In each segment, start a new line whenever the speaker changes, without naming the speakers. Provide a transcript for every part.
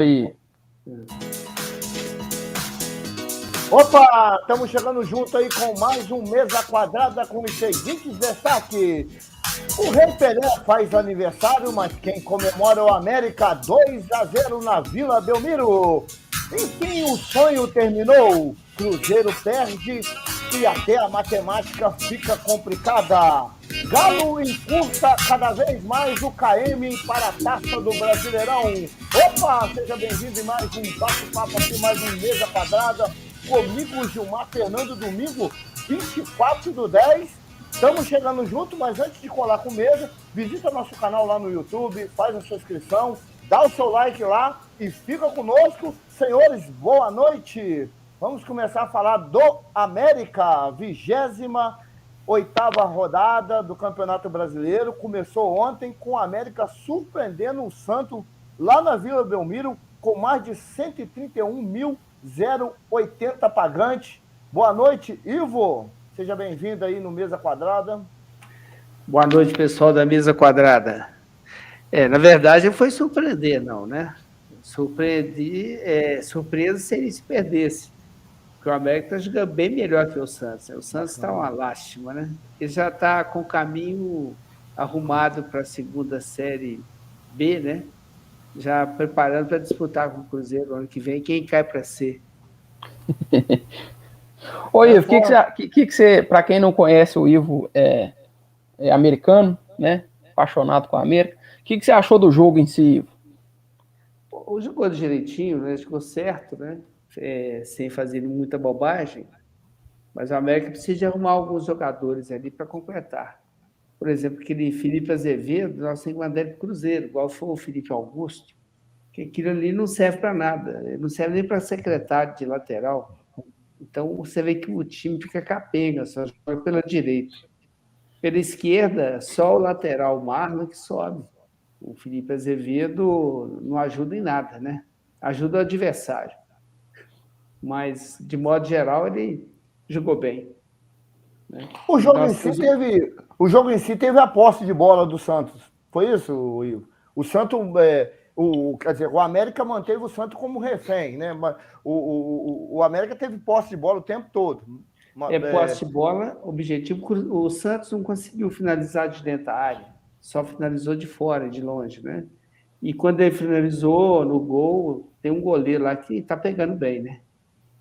Aí.
Opa, estamos chegando junto aí com mais um Mesa Quadrada com os seguintes destaques. O Rei Pelé faz aniversário, mas quem comemora é o América 2-0 na Vila Belmiro. Enfim, o sonho terminou. Cruzeiro perde e até a matemática fica complicada. Galo encurta cada vez mais o KM para a taça do Brasileirão. Opa, seja bem-vindo em mais um bate-papo aqui, mais um Mesa Quadrada. Comigo, Gilmar Fernando, domingo 24/10. Estamos chegando junto, mas antes de colar com mesa, visita nosso canal lá no YouTube, faz a sua inscrição, dá o seu like lá e fica conosco. Senhores, boa noite. Vamos começar a falar do América, 28ª rodada do Campeonato Brasileiro. Começou ontem com o América surpreendendo o Santos lá na Vila Belmiro com mais de 131.080 pagantes. Boa noite, Ivo. Seja bem-vindo aí no Mesa Quadrada.
Boa noite, pessoal da Mesa Quadrada. Na verdade, não foi surpreender, não, né? Surpresa se ele se perdesse. Porque o América está jogando bem melhor que o Santos. O Santos está uma lástima, né? Ele já está com o caminho arrumado para a segunda Série B, né? Já preparando para disputar com o Cruzeiro ano que vem. Quem cai para C?
Ô, Ivo, que você, para quem não conhece, o Ivo é americano, né? Apaixonado com a América. O que você achou do jogo em si, Ivo?
Jogou direitinho, né? Jogou certo, né? Sem fazer muita bobagem. Mas o América precisa de arrumar alguns jogadores ali para completar. Por exemplo, aquele Felipe Azevedo, nós temos que mandar ele para o Cruzeiro, igual foi o Felipe Augusto, que aquilo ali não serve para nada, não serve nem para secretário de lateral. Então, você vê que o time fica capenga, só joga pela direita. Pela esquerda, só o lateral Marlon que sobe. O Felipe Azevedo não ajuda em nada, né? Ajuda o adversário. Mas, de modo geral, ele jogou bem. Né?
O jogo em si teve a posse de bola do Santos. Foi isso, Ivo? O Santos... quer dizer, o América manteve o Santos como refém, né? Mas o América teve posse de bola o tempo todo.
Posse de bola, objetivo. O Santos não conseguiu finalizar de dentro da área, só finalizou de fora, de longe, né? E quando ele finalizou no gol, tem um goleiro lá que está pegando bem, né?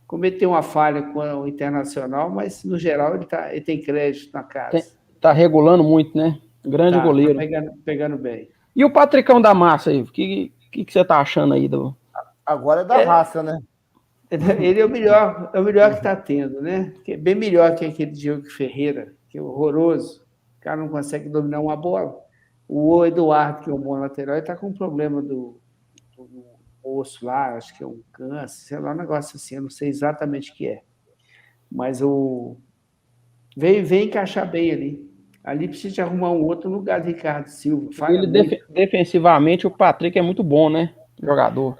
Cometeu uma falha com o Internacional, mas no geral ele tem crédito na casa.
Tá regulando muito, né? Grande goleiro.
Tá pegando bem.
E o Patricão da Massa, Ivo? O que você tá achando aí do...
Agora é da raça, né?
Ele é o melhor que está tendo, né? É bem melhor que aquele Diogo Ferreira, que é horroroso. O cara não consegue dominar uma bola. O Eduardo, que é um bom lateral, ele está com um problema do osso lá, acho que é um câncer, sei lá, um negócio assim, eu não sei exatamente o que é. Mas veio encaixar bem ali. Ali precisa de arrumar um outro lugar do Ricardo Silva.
Defensivamente, o Patrick é muito bom, né? Jogador.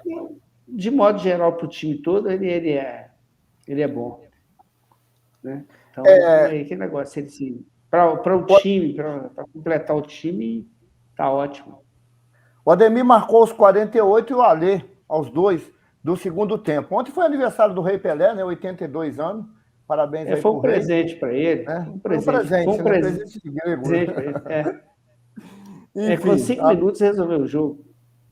De modo geral, para o time todo, ele é bom. Né? Então, aquele negócio, para o time, para completar o time, tá ótimo.
O Ademir marcou os 48 e o Alê aos 2 do segundo tempo. Ontem foi aniversário do Rei Pelé, né? 82 anos. Parabéns aí
foi um presente para ele.
Foi um presente de grego.
Com 5 minutos resolveu o jogo.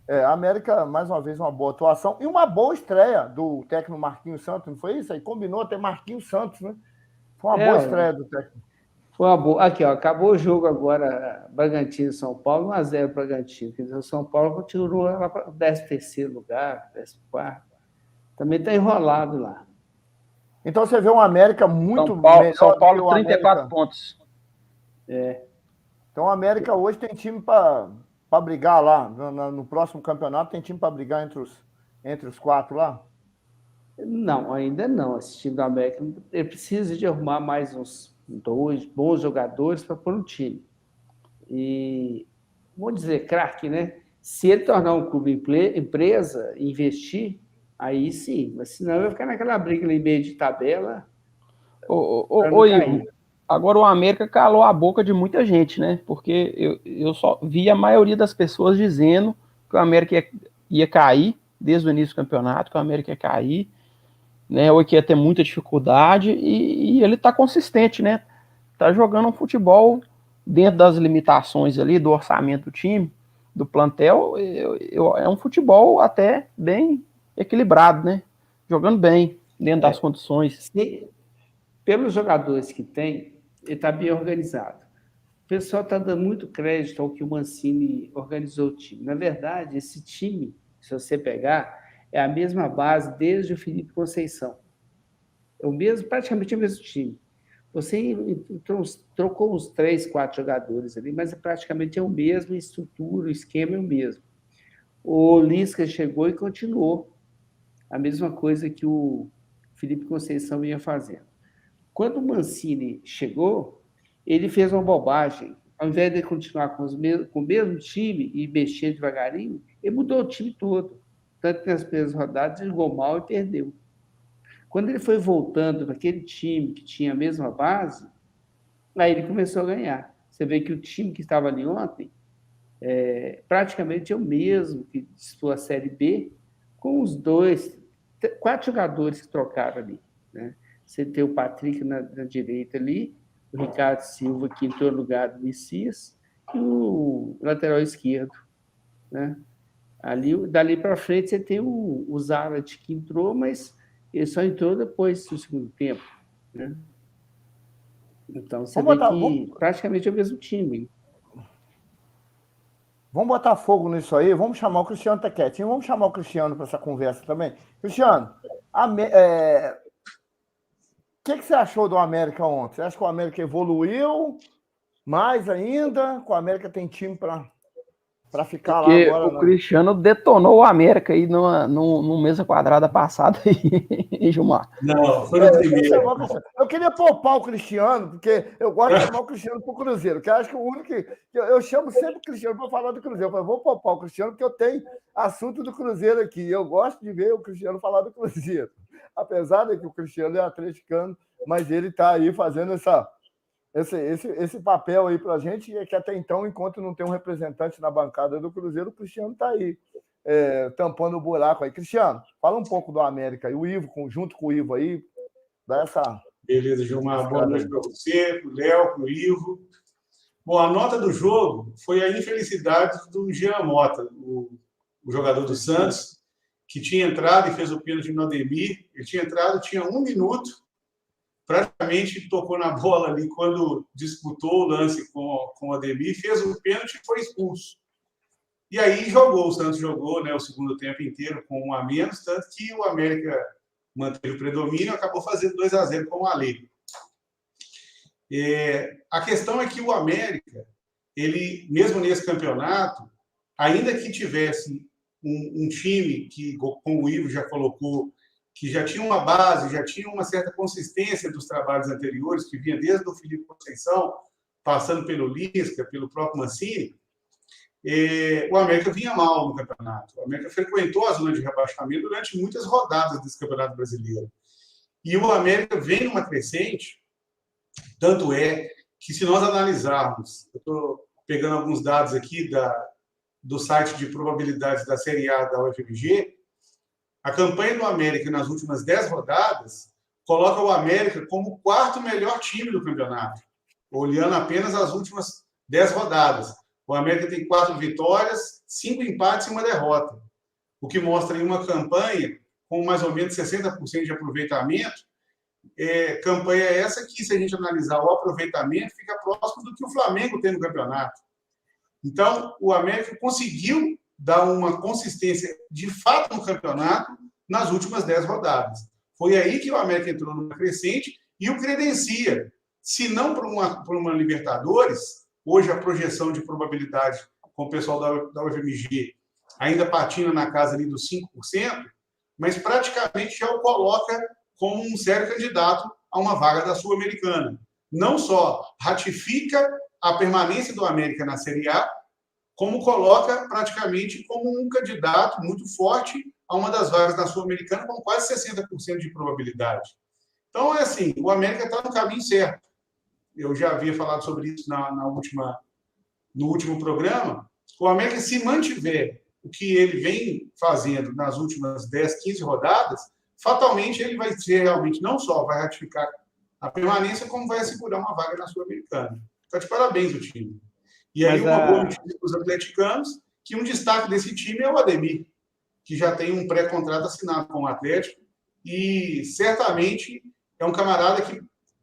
A América, mais uma vez, uma boa atuação e uma boa estreia do técnico Marquinhos Santos, não foi isso? Aí combinou até Marquinhos Santos, né? Foi uma boa estreia do técnico.
Foi uma boa. Aqui, ó, acabou o jogo agora, Bragantino e São Paulo, 1-0 Bragantino. Quer dizer, o São Paulo continuou lá para o 13º lugar, 14º. Também está enrolado lá.
Então você vê uma América muito
melhor. São Paulo, 34 pontos.
Então a América hoje tem time para brigar lá. No próximo campeonato tem time para brigar entre os 4 lá?
Não, ainda não. Esse time da América ele precisa de arrumar mais uns 2 bons jogadores para pôr no time. E, vamos dizer, craque, né? Se ele tornar um clube empresa, investir, aí sim. Mas senão vai ficar naquela briga ali meio de tabela.
Ivo, agora o América calou a boca de muita gente, né? Porque eu só vi a maioria das pessoas dizendo que o América ia cair, desde o início do campeonato, que o América ia cair, né, ou que ia ter muita dificuldade, e ele tá consistente, né? Tá jogando um futebol dentro das limitações ali, do orçamento do time, do plantel, é um futebol até bem equilibrado, né? Jogando bem, dentro das condições.
Pelos jogadores que tem, ele está bem organizado. O pessoal está dando muito crédito ao que o Mancini organizou o time. Na verdade, esse time, se você pegar, é a mesma base desde o Felipe Conceição. É o mesmo, praticamente o mesmo time. Você trocou uns 3, 4 jogadores ali, mas praticamente é o mesmo, a estrutura, o esquema é o mesmo. O Lisca chegou e continuou a mesma coisa que o Felipe Conceição ia fazendo. Quando o Mancini chegou, ele fez uma bobagem. Ao invés de continuar com o mesmo time e mexer devagarinho, ele mudou o time todo. Tanto que nas primeiras rodadas ele jogou mal e perdeu. Quando ele foi voltando naquele time que tinha a mesma base, aí ele começou a ganhar. Você vê que o time que estava ali ontem praticamente é o mesmo que disputou a Série B, com os 4 jogadores que trocaram ali, né? Você tem o Patrick na direita ali, o Ricardo Silva, que entrou no lugar do Messias, e o lateral esquerdo, né? Dali para frente você tem o Zarat, que entrou, mas ele só entrou depois do segundo tempo, né? Então você vê que praticamente é o mesmo time.
Vamos botar fogo nisso aí, vamos chamar o Cristiano, tá quietinho, vamos chamar o Cristiano para essa conversa também. Cristiano, o que você achou do América ontem? Você acha que o América evoluiu mais ainda? Que o América tem time para ficar lá agora?
O Cristiano detonou o América aí numa mesa quadrada passada aí, Gilmar.
Não, foi no primeiro.
Eu queria poupar o Cristiano, porque eu gosto de chamar o Cristiano pro Cruzeiro, que eu acho que o único que eu chamo sempre o Cristiano para falar do Cruzeiro. Eu falei, vou poupar o Cristiano, porque eu tenho assunto do Cruzeiro aqui. Eu gosto de ver o Cristiano falar do Cruzeiro. Apesar de que o Cristiano é atleticano, mas ele está aí fazendo esse papel aí para a gente, que até então, enquanto não tem um representante na bancada do Cruzeiro, o Cristiano está aí, tampando o buraco aí. Cristiano, fala um pouco do América e o Ivo, junto com o Ivo aí, dá essa...
Beleza, Gilmar, boa noite para você, para o Léo, para o Ivo. Bom, a nota do jogo foi a infelicidade do Jean Mota, o jogador do Santos, que tinha entrado e fez o pênalti no Ademir. Ele tinha entrado, tinha 1 minuto, praticamente tocou na bola ali quando disputou o lance com o Ademir, fez o pênalti e foi expulso. E aí o Santos jogou, né, o segundo tempo inteiro com 1 a menos, tanto que o América manteve o predomínio e acabou fazendo 2-0 com o Alê. A questão é que o América, ele, mesmo nesse campeonato, ainda que tivesse um time que, como o Ivo já colocou, que já tinha uma base, já tinha uma certa consistência dos trabalhos anteriores, que vinha desde o Felipe Conceição, passando pelo Lisca, pelo próprio Mancini, o América vinha mal no campeonato. O América frequentou a zona de rebaixamento durante muitas rodadas desse Campeonato Brasileiro. E o América vem numa crescente, tanto é que, se nós analisarmos, eu estou pegando alguns dados aqui do site de probabilidades da Série A da UFMG, a campanha do América nas últimas 10 rodadas coloca o América como o 4º melhor time do campeonato, olhando apenas as últimas 10 rodadas. O América tem 4 vitórias, 5 empates e 1 derrota, o que mostra aí uma campanha com mais ou menos 60% de aproveitamento. Campanha essa que, se a gente analisar o aproveitamento, fica próximo do que o Flamengo tem no campeonato. Então, o América conseguiu dar uma consistência de fato no campeonato nas últimas 10 rodadas. Foi aí que o América entrou numa crescente e o credencia. Se não por uma Libertadores, hoje a projeção de probabilidade com o pessoal da UFMG ainda patina na casa ali dos 5%, mas praticamente já o coloca como um sério candidato a uma vaga da Sul-Americana. Não só ratifica a permanência do América na Série A, como coloca praticamente como um candidato muito forte a uma das vagas da Sul-Americana, com quase 60% de probabilidade. Então, é assim, o América está no caminho certo. Eu já havia falado sobre isso no último programa. O América, se mantiver o que ele vem fazendo nas últimas 10, 15 rodadas, fatalmente ele vai ser realmente, não só vai ratificar a permanência, como vai assegurar uma vaga na Sul-Americana. Está de parabéns o time. E aí uma boa notícia para os atleticanos, que um destaque desse time é o Ademir, que já tem um pré-contrato assinado com o Atlético, e certamente é um camarada que,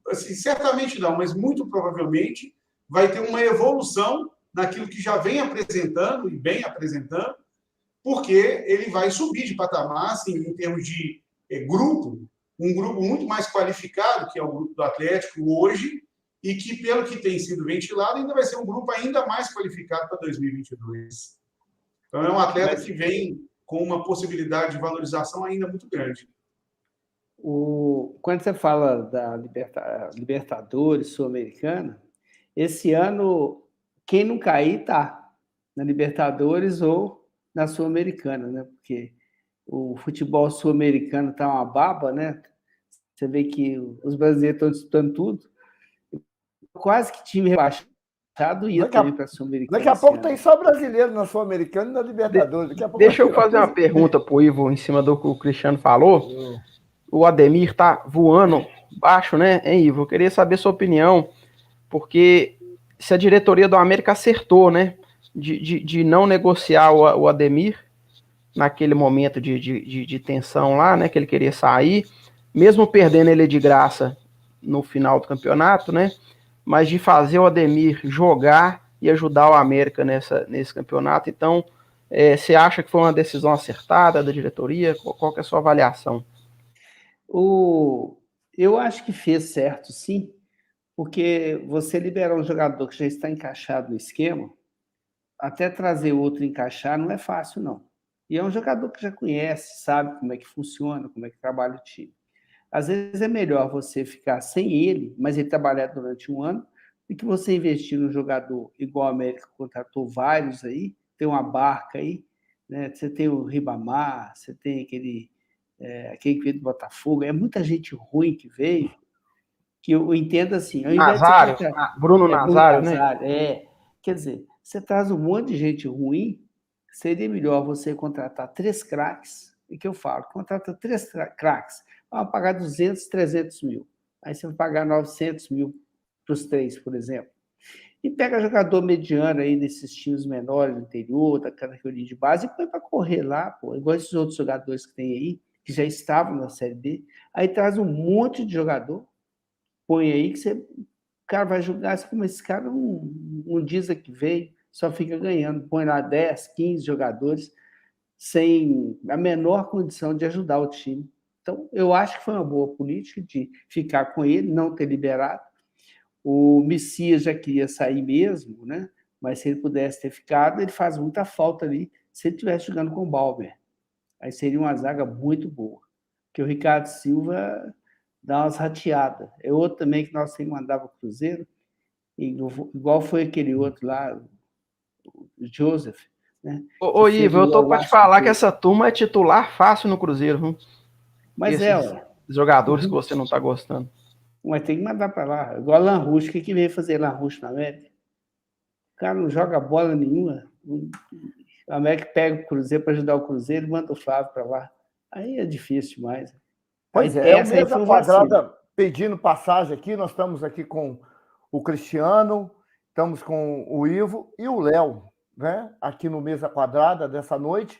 assim, certamente não, mas muito provavelmente vai ter uma evolução naquilo que já vem apresentando, e bem apresentando, porque ele vai subir de patamar, assim, em termos de grupo, um grupo muito mais qualificado, que é o grupo do Atlético hoje, e que, pelo que tem sido ventilado, ainda vai ser um grupo ainda mais qualificado para 2022. Então, é um atleta que vem com uma possibilidade de valorização ainda muito grande.
Quando você fala da Libertadores Sul-Americana, esse ano, quem não cair está na Libertadores ou na Sul-Americana, né? Porque o futebol sul-americano está uma baba, né? Você vê que os brasileiros estão disputando tudo. Quase que time rebaixado ia também para a Sul-Americana.
Daqui a pouco tem só brasileiro na Sul-Americana e na Libertadores.
Deixa eu fazer uma pergunta pro Ivo em cima do que o Cristiano falou. O Ademir tá voando baixo, né, hein, Ivo? Eu queria saber sua opinião, porque se a diretoria do América acertou, né, de não negociar o Ademir naquele momento de tensão lá, né, que ele queria sair, mesmo perdendo ele de graça no final do campeonato, né, mas de fazer o Ademir jogar e ajudar o América nesse campeonato. Então, você acha que foi uma decisão acertada da diretoria? Qual que é a sua avaliação?
Eu acho que fez certo, sim, porque você liberar um jogador que já está encaixado no esquema, até trazer outro encaixar não é fácil, não. E é um jogador que já conhece, sabe como é que funciona, como é que trabalha o time. Às vezes é melhor você ficar sem ele, mas ele trabalhar durante um ano, do que você investir num jogador igual a América contratou vários aí, tem uma barca aí, né? Você tem o Ribamar, você tem aquele que veio do Botafogo, é muita gente ruim que veio, que eu entendo assim, ao invés
Nazário,
de você
Bruno Nazário, né?
Quer dizer, você traz um monte de gente ruim, seria melhor você contratar 3 craques, e que eu falo, contrata 3 craques, vão pagar 200, 300 mil, aí você vai pagar 900 mil para os 3, por exemplo. E pega jogador mediano aí desses times menores do interior, da categoria de base, e põe para correr lá, pô, igual esses outros jogadores que tem aí, que já estavam na Série B, aí traz um monte de jogador, põe aí que o cara vai jogar, como esse cara um diesel que veio, só fica ganhando, põe lá 10, 15 jogadores, sem a menor condição de ajudar o time. Então, eu acho que foi uma boa política de ficar com ele, não ter liberado. O Messias já queria sair mesmo, né? Mas se ele pudesse ter ficado, ele faz muita falta ali se ele estivesse jogando com o Balmer. Aí seria uma zaga muito boa. Porque o Ricardo Silva dá umas rateadas. É outro também que nós temos que mandar para o Cruzeiro, igual foi aquele outro lá, o Joseph. Né?
Ô Ivo, eu tô para te falar que essa turma é titular fácil no Cruzeiro, viu?
Mas
jogadores que você não tá gostando.
Mas tem que mandar para lá. Igual Lanrush. O que veio fazer Lanrush na América? O cara não joga bola nenhuma. O América pega o Cruzeiro para ajudar o Cruzeiro e manda o Flávio para lá. Aí é difícil demais.
Pois é, o Mesa Quadrada pedindo passagem aqui. Nós estamos aqui com o Cristiano, estamos com o Ivo e o Léo, né? Aqui no Mesa Quadrada dessa noite.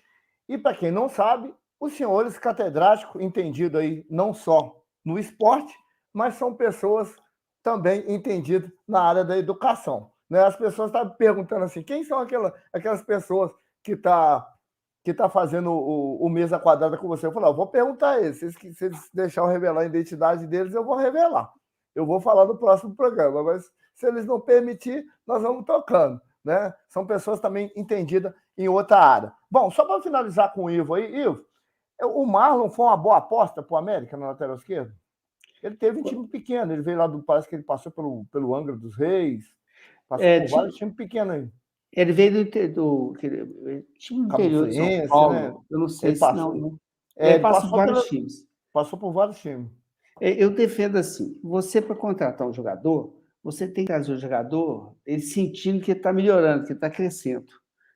E para quem não sabe, os senhores catedráticos, entendido aí não só no esporte, mas são pessoas também entendidas na área da educação. Né? As pessoas estão perguntando assim, quem são aquelas pessoas que está fazendo o Mesa Quadrada com você? Eu falei, eu vou perguntar a eles. Se eles deixarem revelar a identidade deles, eu vou revelar. Eu vou falar no próximo programa, mas se eles não permitirem, nós vamos tocando. Né? São pessoas também entendidas em outra área. Bom, só para finalizar com o Ivo aí, Ivo, o Marlon foi uma boa aposta para o América na lateral esquerda? Ele teve um time pequeno, ele veio lá parece que ele passou pelo Angra dos Reis, passou por vários times pequenos aí.
Ele veio do time interior de São Paulo, né? Eu não sei se não. Ele passou por vários times.
Passou por vários times.
Eu defendo assim, você para contratar um jogador, você tem que trazer o jogador ele sentindo que ele está melhorando, que ele está crescendo.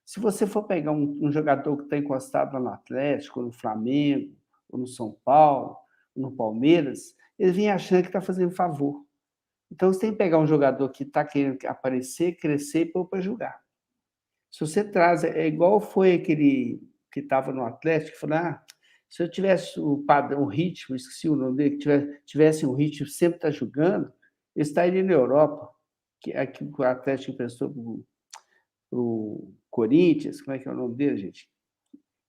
Se você for pegar um jogador que está encostado lá no Atlético, no Flamengo, ou no São Paulo, ou no Palmeiras, ele vem achando que está fazendo favor. Então, você tem que pegar um jogador que está querendo aparecer, crescer e pôr para jogar. Se você traz... É igual foi aquele que estava no Atlético, que falou, se eu tivesse o padrão, o ritmo, esqueci o nome dele, que tivesse um ritmo sempre está jogando, ele estaria na Europa, que aqui o Atlético emprestou para o Corinthians, como é que é o nome dele, gente?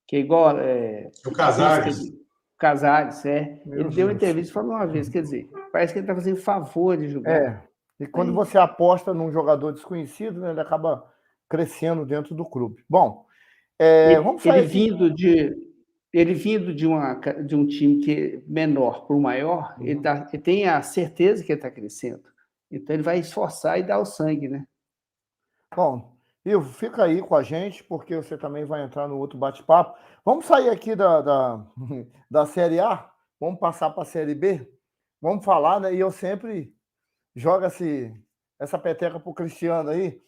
Que é igual...
O Casares.
Casares, Ele deu uma entrevista e falou uma vez, quer dizer, parece que ele está fazendo favor de jogar.
E quando você aposta num jogador desconhecido, né, ele acaba crescendo dentro do clube. Bom, vamos falar
ele vindo de um time que é menor para o maior, ele tem a certeza que ele está crescendo. Então, ele vai esforçar e dar o sangue, né?
Bom, Ivo, fica aí com a gente, porque você também vai entrar no outro bate-papo. Vamos sair aqui da Série A, vamos passar para a Série B, vamos falar, né? E eu sempre jogo essa peteca para o Cristiano aí.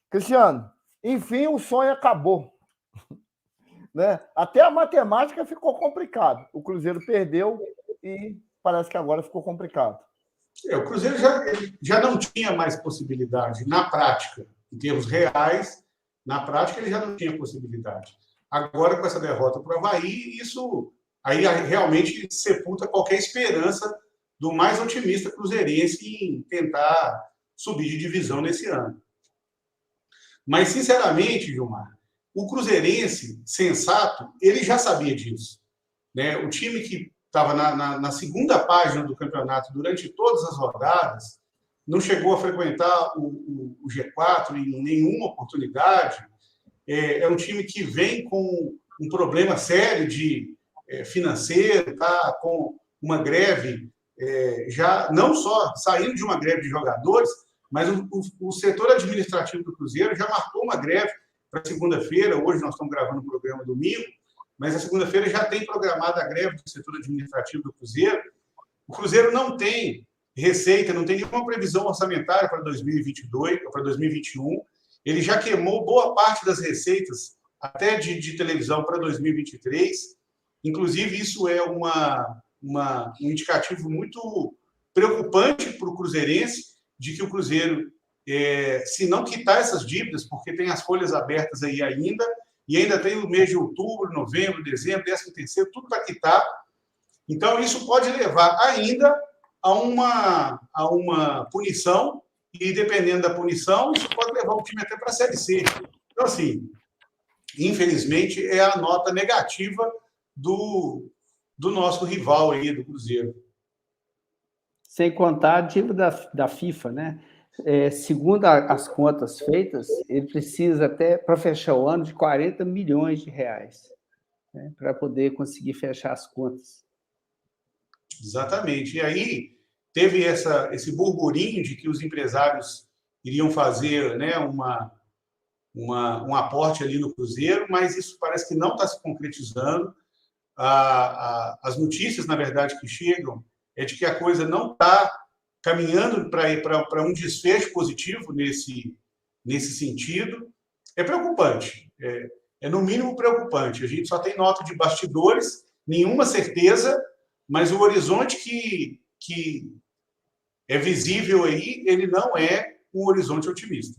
Cristiano, enfim, o sonho acabou. Né? Até a matemática ficou complicado. O Cruzeiro perdeu e parece que agora ficou complicado.
O Cruzeiro já não tinha mais possibilidade na prática. Em termos reais, na prática ele já não tinha possibilidade. Agora, com essa derrota para o Avaí, isso aí realmente sepulta qualquer esperança do mais otimista cruzeirense em tentar subir de divisão nesse ano. Mas, sinceramente, Gilmar, o cruzeirense sensato, ele já sabia disso. Né? O time que estava na segunda página do campeonato durante todas as rodadas, não chegou a frequentar o G4 em nenhuma oportunidade. É um time que vem com um problema sério financeiro, tá? Com uma greve, já não só saindo de uma greve de jogadores, mas o setor administrativo do Cruzeiro já marcou uma greve para segunda-feira. Hoje nós estamos gravando o programa domingo, mas a segunda-feira já tem programada a greve do setor administrativo do Cruzeiro. O Cruzeiro não tem receita, não tem nenhuma previsão orçamentária para 2022, para 2021. Ele já queimou boa parte das receitas, até de televisão, para 2023. Inclusive, isso é um indicativo muito preocupante para o cruzeirense, de que o Cruzeiro, se não quitar essas dívidas, porque tem as folhas abertas aí ainda, e ainda tem o mês de outubro, novembro, dezembro, 13º, tudo para quitar. Então, isso pode levar ainda a uma punição, e dependendo da punição, isso pode levar o time até para a Série C. Então, assim, infelizmente, é a nota negativa do nosso rival aí, do Cruzeiro.
Sem contar a dívida da FIFA, né? Segundo as contas feitas, ele precisa até, para fechar o ano, de 40 milhões de reais, né? Para poder conseguir fechar as contas.
Exatamente. E aí teve esse burburinho de que os empresários iriam fazer, né, um aporte ali no Cruzeiro, mas isso parece que não está se concretizando. As notícias, na verdade, que chegam é de que a coisa não está caminhando para um desfecho positivo nesse sentido. É preocupante, é no mínimo preocupante. A gente só tem nota de bastidores, nenhuma certeza, mas o horizonte que é visível aí, ele não é um horizonte otimista.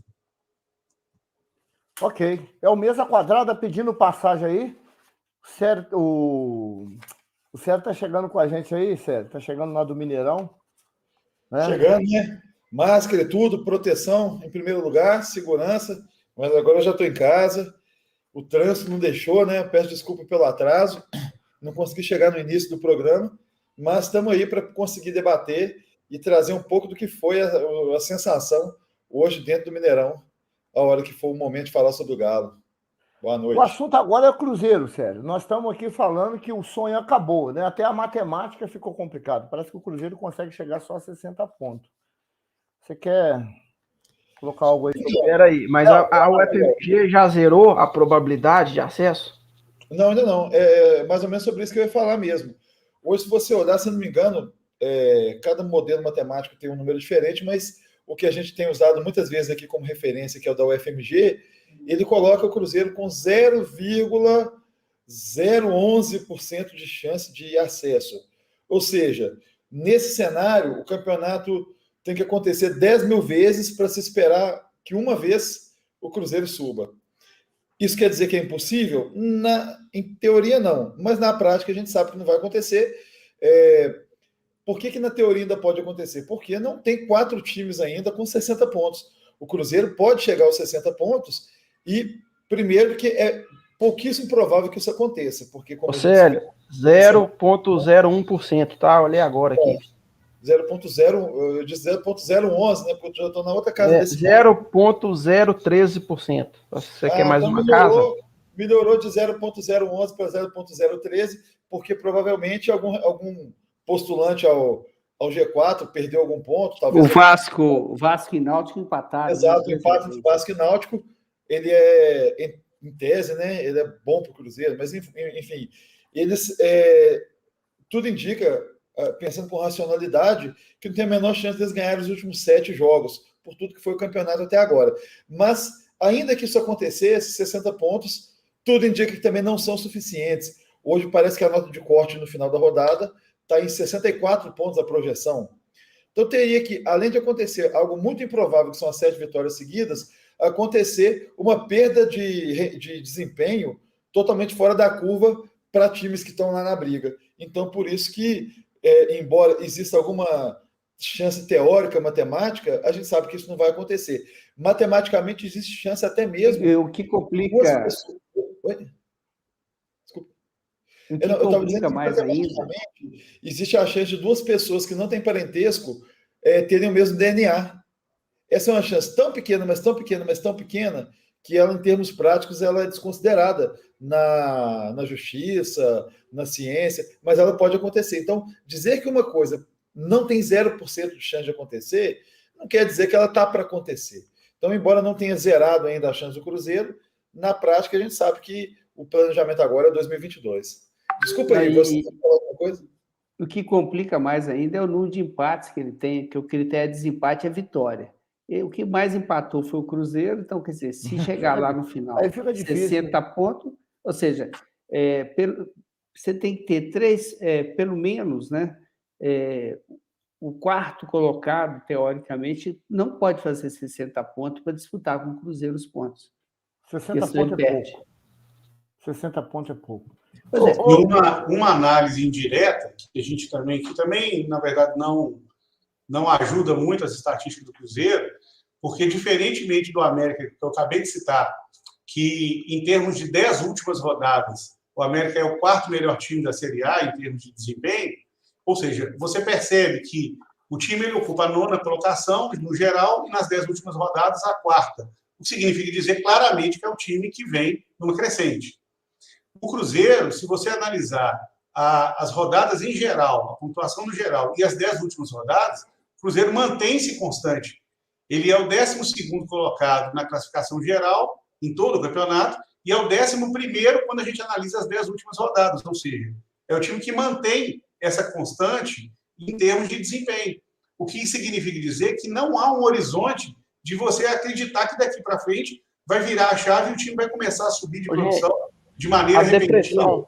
Ok. É o Mesa Quadrada pedindo passagem aí. O Sérgio está chegando com a gente aí, Sérgio? Está chegando lá do Mineirão. Né?
Chegando, né? Máscara e tudo, proteção em primeiro lugar, segurança. Mas agora eu já estou em casa. O trânsito não deixou, né? Peço desculpa pelo atraso. Não consegui chegar no início do programa, mas estamos aí para conseguir debater e trazer um pouco do que foi a sensação hoje dentro do Mineirão, a hora que for o momento de falar sobre o Galo. Boa noite.
O assunto agora é o Cruzeiro, Sérgio. Nós estamos aqui falando que o sonho acabou, né? Até a matemática ficou complicado. Parece que o Cruzeiro consegue chegar só a 60 pontos. Você quer colocar algo aí?
Espera aí, mas a UFMG já zerou a probabilidade de acesso?
Não, ainda não. É mais ou menos sobre isso que eu ia falar mesmo. Hoje, se você olhar, se não me engano, cada modelo matemático tem um número diferente, mas o que a gente tem usado muitas vezes aqui como referência, que é o da UFMG, ele coloca o Cruzeiro com 0,011% de chance de acesso. Ou seja, nesse cenário, o campeonato tem que acontecer 10 mil vezes para se esperar que uma vez o Cruzeiro suba. Isso quer dizer que é impossível? Em teoria, não. Mas na prática, a gente sabe que não vai acontecer. Por que na teoria ainda pode acontecer? Porque não tem 4 times ainda com 60 pontos. O Cruzeiro pode chegar aos 60 pontos e, primeiro, que é pouquíssimo provável que isso aconteça. Porque, como
Célio, 0,01%, tá? Olhei agora aqui.
0,0, eu disse 0,011, né? Porque eu já estou na outra casa desse.
0,013%. Você quer mais uma casa?
Melhorou de 0,011 para 0,013, porque provavelmente algum postulante ao G4 perdeu algum ponto. Talvez
o Vasco e Náutico empataram.
Exato, o empate do Vasco e Náutico, ele é, em tese, né? Ele é bom para o Cruzeiro, mas enfim, eles tudo indica, pensando com racionalidade, que não tem a menor chance de eles ganharem os últimos 7 jogos, por tudo que foi o campeonato até agora. Mas, ainda que isso acontecesse, 60 pontos, tudo indica que também não são suficientes. Hoje parece que a nota de corte no final da rodada está em 64 pontos a projeção. Então teria que, além de acontecer algo muito improvável, que são as 7 vitórias seguidas, acontecer uma perda de desempenho totalmente fora da curva para times que estão lá na briga. Então, por isso que, embora exista alguma chance teórica, matemática, a gente sabe que isso não vai acontecer. Matematicamente, existe chance até mesmo...
O que complica...
Desculpa.
O que complica mais ainda...
Existe a chance de 2 pessoas que não têm parentesco terem o mesmo DNA. Essa é uma chance tão pequena, mas tão pequena, mas tão pequena, que ela, em termos práticos, ela é desconsiderada na justiça, na ciência, mas ela pode acontecer. Então, dizer que uma coisa não tem 0% de chance de acontecer, não quer dizer que ela está para acontecer. Então, embora não tenha zerado ainda a chance do Cruzeiro, na prática a gente sabe que o planejamento agora é 2022. Desculpa aí, você quer falar alguma coisa?
O que complica mais ainda é o número de empates que ele tem, que o critério de desempate é vitória. E o que mais empatou foi o Cruzeiro, então, quer dizer, se chegar lá no final,
aí fica difícil,
60 pontos, ou seja, você tem que ter 3, pelo menos, né? O quarto colocado, teoricamente, não pode fazer 60 pontos para disputar com o Cruzeiro os pontos.
60 pontos é pouco. 60 pontos é pouco.
E uma análise indireta, que a gente também, na verdade, não ajuda muito as estatísticas do Cruzeiro, porque, diferentemente do América, que eu acabei de citar, que, em termos de 10 últimas rodadas, o América é o 4º melhor time da Série A em termos de desempenho, ou seja, você percebe que o time ele ocupa a 9ª colocação, no geral, e nas 10 últimas rodadas, a 4ª. O que significa dizer claramente que é o time que vem numa crescente. O Cruzeiro, se você analisar as rodadas em geral, a pontuação no geral e as 10 últimas rodadas, o Cruzeiro mantém-se constante. Ele é o 12º colocado na classificação geral, em todo o campeonato, e é o 11º quando a gente analisa as 10 últimas rodadas, ou seja, é o time que mantém essa constante em termos de desempenho. O que significa dizer que não há um horizonte de você acreditar que daqui para frente vai virar a chave e o time vai começar a subir de produção de maneira repentina.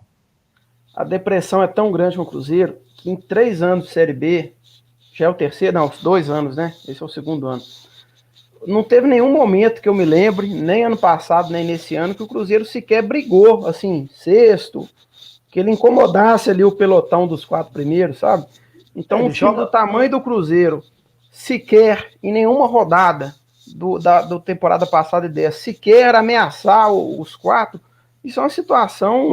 A depressão é tão grande com o Cruzeiro que em 3 anos de Série B, já é o terceiro, não, os 2 anos, né? Esse é o 2º ano. Não teve nenhum momento que eu me lembre, nem ano passado, nem nesse ano, que o Cruzeiro sequer brigou, assim, 6º, que ele incomodasse ali o pelotão dos 4 primeiros, sabe? Então, um time do tamanho do Cruzeiro, sequer, em nenhuma rodada do temporada passada e 10, sequer ameaçar os 4, isso é uma situação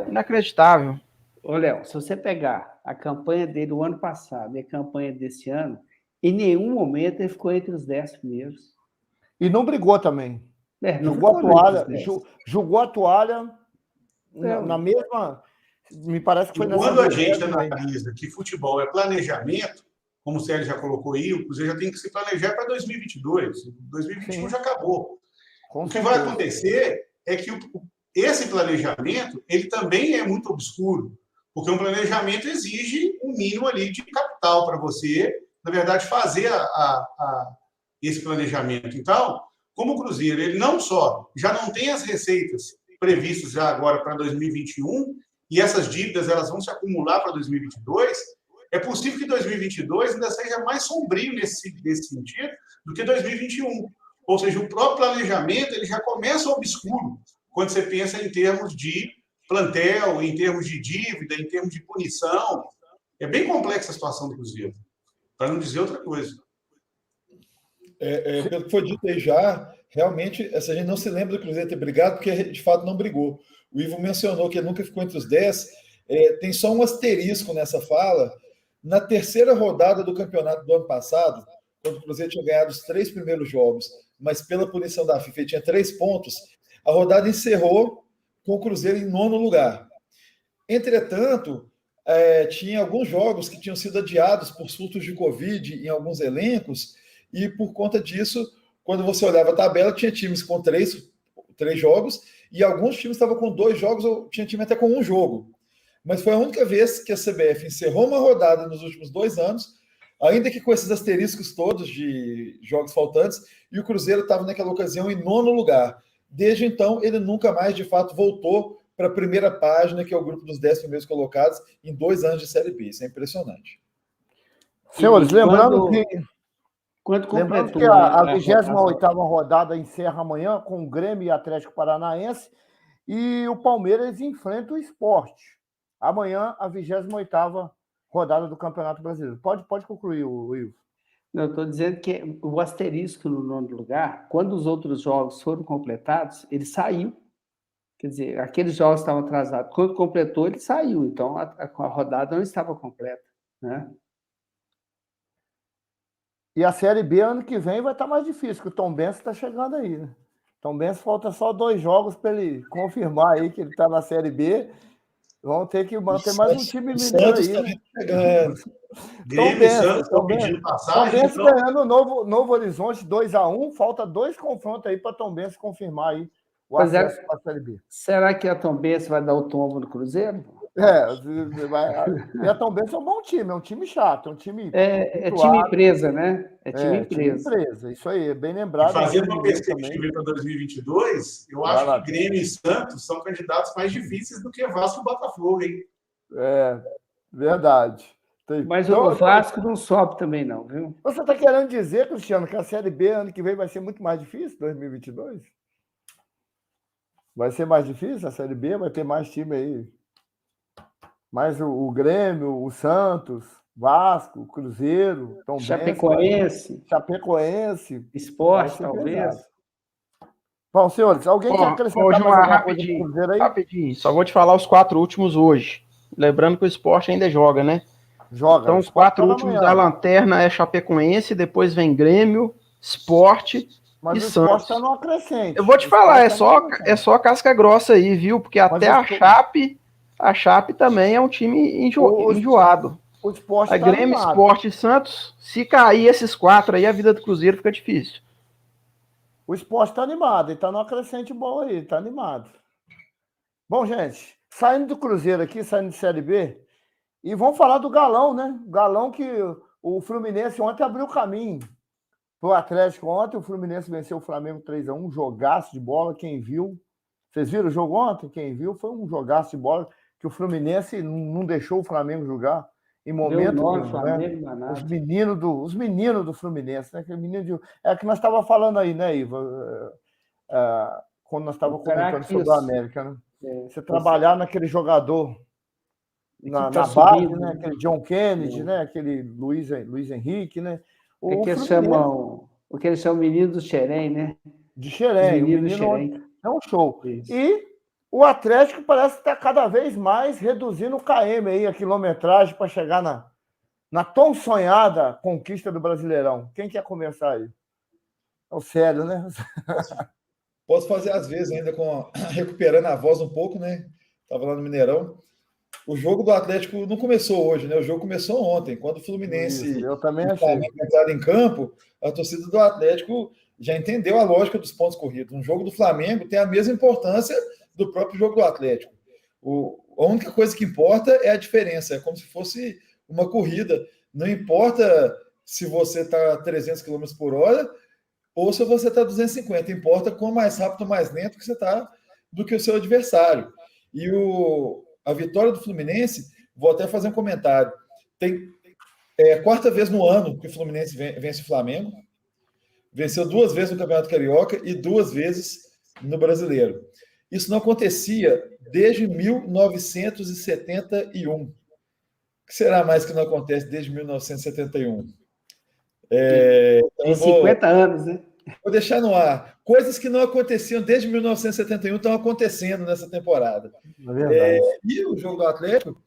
inacreditável.
Ô, Léo, se você pegar a campanha dele do ano passado e a campanha desse ano, em nenhum momento ele ficou entre os 10 primeiros.
E não brigou também. Jogou a toalha na mesma... Me parece que foi nessa...
Quando a gente analisa que futebol é planejamento, como o Célio já colocou aí, o Cruzeiro já tem que se planejar para 2022. 2021 Sim. Já acabou. O que vai acontecer é que esse planejamento ele também é muito obscuro, porque um planejamento exige um mínimo ali de capital para você, na verdade, fazer esse planejamento. Então, como o Cruzeiro, ele não só já não tem as receitas previstas já agora para 2021, e essas dívidas elas vão se acumular para 2022, é possível que 2022 ainda seja mais sombrio nesse sentido do que 2021. Ou seja, o próprio planejamento ele já começa obscuro quando você pensa em termos de plantel, em termos de dívida, em termos de punição. É bem complexa a situação do Cruzeiro, para não dizer outra coisa.
Pelo que foi dito aí já, realmente, essa gente não se lembra do Cruzeiro ter brigado, porque de fato não brigou. O Ivo mencionou que ele nunca ficou entre os 10. Tem só um asterisco nessa fala. Na terceira rodada do campeonato do ano passado, quando o Cruzeiro tinha ganhado os 3 primeiros jogos, mas pela punição da FIFA tinha 3 pontos, a rodada encerrou com o Cruzeiro em 9º lugar. Entretanto, tinha alguns jogos que tinham sido adiados por surtos de Covid em alguns elencos, e por conta disso, quando você olhava a tabela, tinha times com 3 jogos, e alguns times estavam com 2 jogos, ou tinha time até com 1 jogo. Mas foi a única vez que a CBF encerrou uma rodada nos últimos 2 anos, ainda que com esses asteriscos todos de jogos faltantes, e o Cruzeiro estava naquela ocasião em 9º lugar. Desde então, ele nunca mais, de fato, voltou para a primeira página, que é o grupo dos 10 primeiros colocados, em 2 anos de Série B. Isso é impressionante.
Senhores, lembrando que a 28ª rodada encerra amanhã com o Grêmio e Atlético Paranaense, e o Palmeiras enfrenta o Sport. Amanhã, a 28ª rodada do Campeonato Brasileiro. Pode concluir, Ivo.
Eu estou dizendo que o asterisco no 9º lugar, quando os outros jogos foram completados, ele saiu. Quer dizer, aqueles jogos estavam atrasados. Quando completou, ele saiu. Então, a rodada não estava completa, né?
E a Série B, ano que vem, vai estar mais difícil, porque o Tombense está chegando aí, né? Tombense falta só 2 jogos para ele confirmar aí que ele está na Série B. Vão ter que manter mais um time mineiro aí, né?
Tombense estão pedindo passagem.
Tombense ganhando o Novo Horizonte 2-1. Falta 2 confrontos aí para Tombense confirmar aí o acesso para a Série B.
Será que a Tombense vai dar o tombo no Cruzeiro?
E a Tombense é um bom time, é um time chato, é um time...
É time empresa, né? É time
empresa, isso aí, bem lembrado.
E fazendo uma perspectiva para 2022, eu acho que Grêmio e Santos são candidatos mais difíceis do que Vasco e Botafogo, hein?
Verdade.
Mas o Vasco não sobe também não, viu?
Você está querendo dizer, Cristiano, que a Série B ano que vem vai ser muito mais difícil, 2022? Vai ser mais difícil a Série B? Vai ter mais time aí? Mais o Grêmio, o Santos, Vasco, Cruzeiro,
Chapecoense,
Sport,
talvez.
Bom, senhores, alguém quer acrescentar mais alguma coisa do Cruzeiro aí?
Rapidinho, só vou te falar os 4 últimos hoje. Lembrando que o Sport ainda joga, né?
Joga.
Então, os 4 últimos da lanterna é Chapecoense, depois vem Grêmio, Sport e Santos.
Mas o Sport está numa crescente.
Eu vou te falar, é só casca grossa aí, viu? Porque até a Chape também é um time enjoado.
O Sport
a Grêmio,
animado.
Sport e Santos, se cair esses 4 aí, a vida do Cruzeiro fica difícil.
O Sport está animado, ele está numa crescente boa aí, está animado. Bom, gente, saindo do Cruzeiro aqui, saindo de Série B, e vamos falar do Galão, né? Galão que o Fluminense ontem abriu o caminho para o Atlético. Ontem o Fluminense venceu o Flamengo 3-1, jogaço de bola, quem viu. Vocês viram o jogo ontem? Quem viu foi um jogaço de bola que o Fluminense não deixou o Flamengo jogar em momento nenhum, né? Os meninos do Fluminense, né? É que nós estávamos falando aí, né, Iva? Quando nós estávamos comentando sobre o América, né? Você trabalhar naquele jogador na base, né? Aquele John Kennedy, né? Aquele Luiz Henrique, né?
O que eles chamam menino do Xerém, né?
De Xerém. O menino é um show. Isso. E o Atlético parece estar cada vez mais reduzindo o KM aí, a quilometragem, para chegar na tão sonhada conquista do Brasileirão. Quem quer começar aí? É o Célio, né?
Posso fazer às vezes ainda recuperando a voz um pouco, né? Estava lá no Mineirão. O jogo do Atlético não começou hoje, né? O jogo começou ontem, quando o Fluminense entrado em campo, a torcida do Atlético já entendeu a lógica dos pontos corridos. Um jogo do Flamengo tem a mesma importância do próprio jogo do Atlético. A única coisa que importa é a diferença. É como se fosse uma corrida. Não importa se você está a 300 km por hora ou se você está 250. Importa quão mais rápido ou mais lento que você está do que o seu adversário. E a vitória do Fluminense, vou até fazer um comentário, é a quarta vez no ano que o Fluminense vence o Flamengo, venceu 2 vezes no Campeonato Carioca e 2 vezes no Brasileiro. Isso não acontecia desde 1971. O que será mais que não acontece desde 1971?
Tem 50 anos, né?
Vou deixar no ar. Coisas que não aconteciam desde 1971 estão acontecendo nessa temporada.
É verdade.
E o jogo do Atlético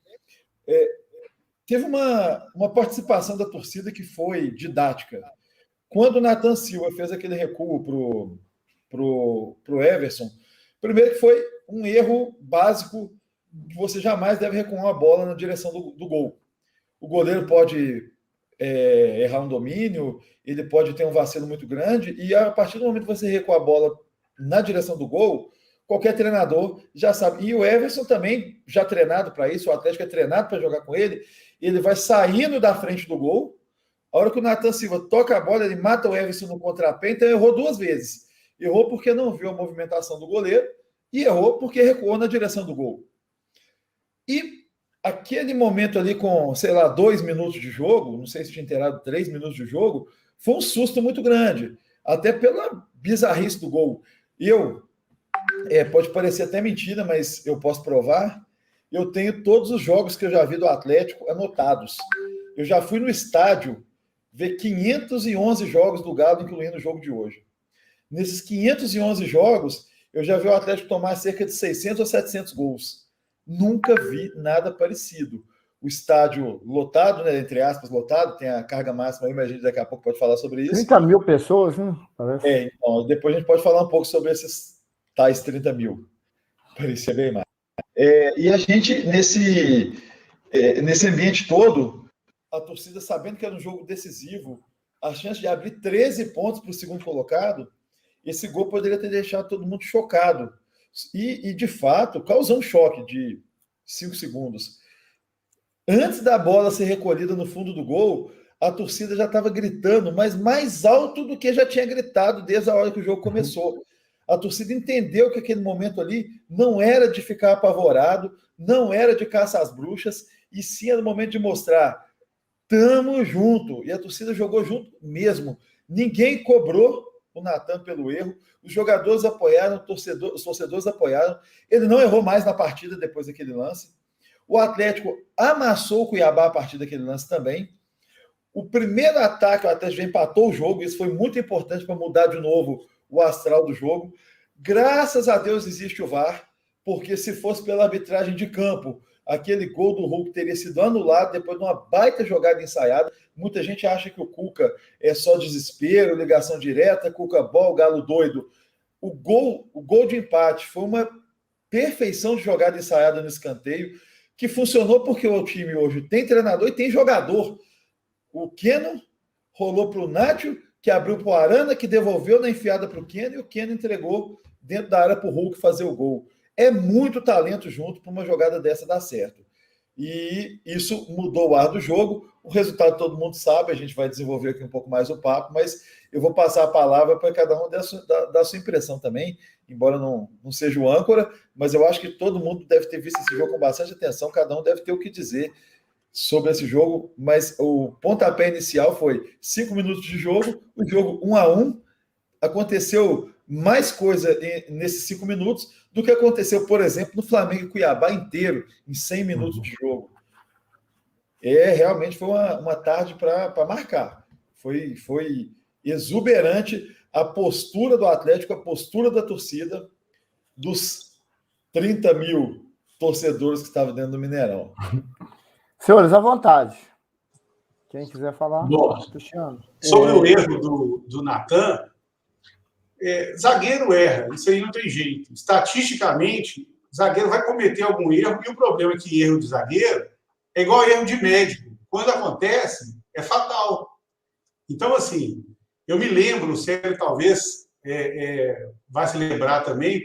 teve uma participação da torcida que foi didática. Quando o Nathan Silva fez aquele recuo pro Everson, primeiro que foi um erro básico que você jamais deve recuar a bola na direção do gol. O goleiro pode errar um domínio, ele pode ter um vacilo muito grande, e a partir do momento que você recua a bola na direção do gol, qualquer treinador já sabe. E o Everson também, já treinado para isso, o Atlético é treinado para jogar com ele vai saindo da frente do gol. A hora que o Nathan Silva toca a bola, ele mata o Everson no contrapé, então errou 2 vezes. Errou porque não viu a movimentação do goleiro e errou porque recuou na direção do gol. E aquele momento ali com, 2 minutos de jogo, não sei se tinha inteirado 3 minutos de jogo, foi um susto muito grande, até pela bizarrice do gol. Pode parecer até mentira, mas eu posso provar, eu tenho todos os jogos que eu já vi do Atlético anotados. Eu já fui no estádio ver 511 jogos do Galo, incluindo o jogo de hoje. Nesses 511 jogos, eu já vi o Atlético tomar cerca de 600 ou 700 gols. Nunca vi nada parecido. O estádio lotado, né, entre aspas, lotado, tem a carga máxima aí, mas a gente daqui a pouco pode falar sobre isso.
30 mil pessoas, né? Parece.
Então, depois a gente pode falar um pouco sobre esses tais 30 mil. Parecia bem mais. E a gente, nesse ambiente todo, a torcida sabendo que era um jogo decisivo, a chance de abrir 13 pontos para o segundo colocado, esse gol poderia ter deixado todo mundo chocado. E de fato, causou um choque de 5 segundos. Antes da bola ser recolhida no fundo do gol, a torcida já estava gritando, mas mais alto do que já tinha gritado desde a hora que o jogo começou. A torcida entendeu que aquele momento ali não era de ficar apavorado, não era de caça às bruxas, e sim era o momento de mostrar: tamo junto. E a torcida jogou junto mesmo. Ninguém cobrou o Nathan pelo erro. Os jogadores apoiaram, os torcedores apoiaram. Ele não errou mais na partida depois daquele lance. O Atlético amassou o Cuiabá a partir daquele lance também. O primeiro ataque, o Atlético já empatou o jogo. Isso foi muito importante para mudar de novo o astral do jogo. Graças a Deus existe o VAR, porque se fosse pela arbitragem de campo, aquele gol do Hulk teria sido anulado depois de uma baita jogada ensaiada. Muita gente acha que o Cuca é só desespero, ligação direta, Cuca bol, galo doido. O gol de empate foi uma perfeição de jogada ensaiada no escanteio, que funcionou porque o time hoje tem treinador e tem jogador. O Keno rolou para o Nacho, que abriu para o Arana, que devolveu na enfiada para o Keno, e o Keno entregou dentro da área para o Hulk fazer o gol. É muito talento junto para uma jogada dessa dar certo. E isso mudou o ar do jogo. O resultado todo mundo sabe, a gente vai desenvolver aqui um pouco mais o papo, mas eu vou passar a palavra para cada um dar sua impressão também, embora não seja o âncora, mas eu acho que todo mundo deve ter visto esse jogo com bastante atenção, cada um deve ter o que dizer sobre esse jogo, mas o pontapé inicial foi 5 minutos de jogo, o jogo 1-1, aconteceu mais coisa nesses 5 minutos do que aconteceu, por exemplo, no Flamengo e Cuiabá inteiro, em 100 minutos de jogo. Realmente foi uma tarde para marcar. Foi exuberante a postura do Atlético, a postura da torcida, dos 30 mil torcedores que estavam dentro do Mineirão.
Senhores, à vontade. Quem quiser falar,
Cristiano. Sobre o erro do Nathan, zagueiro erra, isso aí não tem jeito. Estatisticamente, zagueiro vai cometer algum erro, e o problema é que erro de zagueiro é igual erro de médico. Quando acontece, é fatal. Então, assim, eu me lembro, o Sérgio talvez vai se lembrar também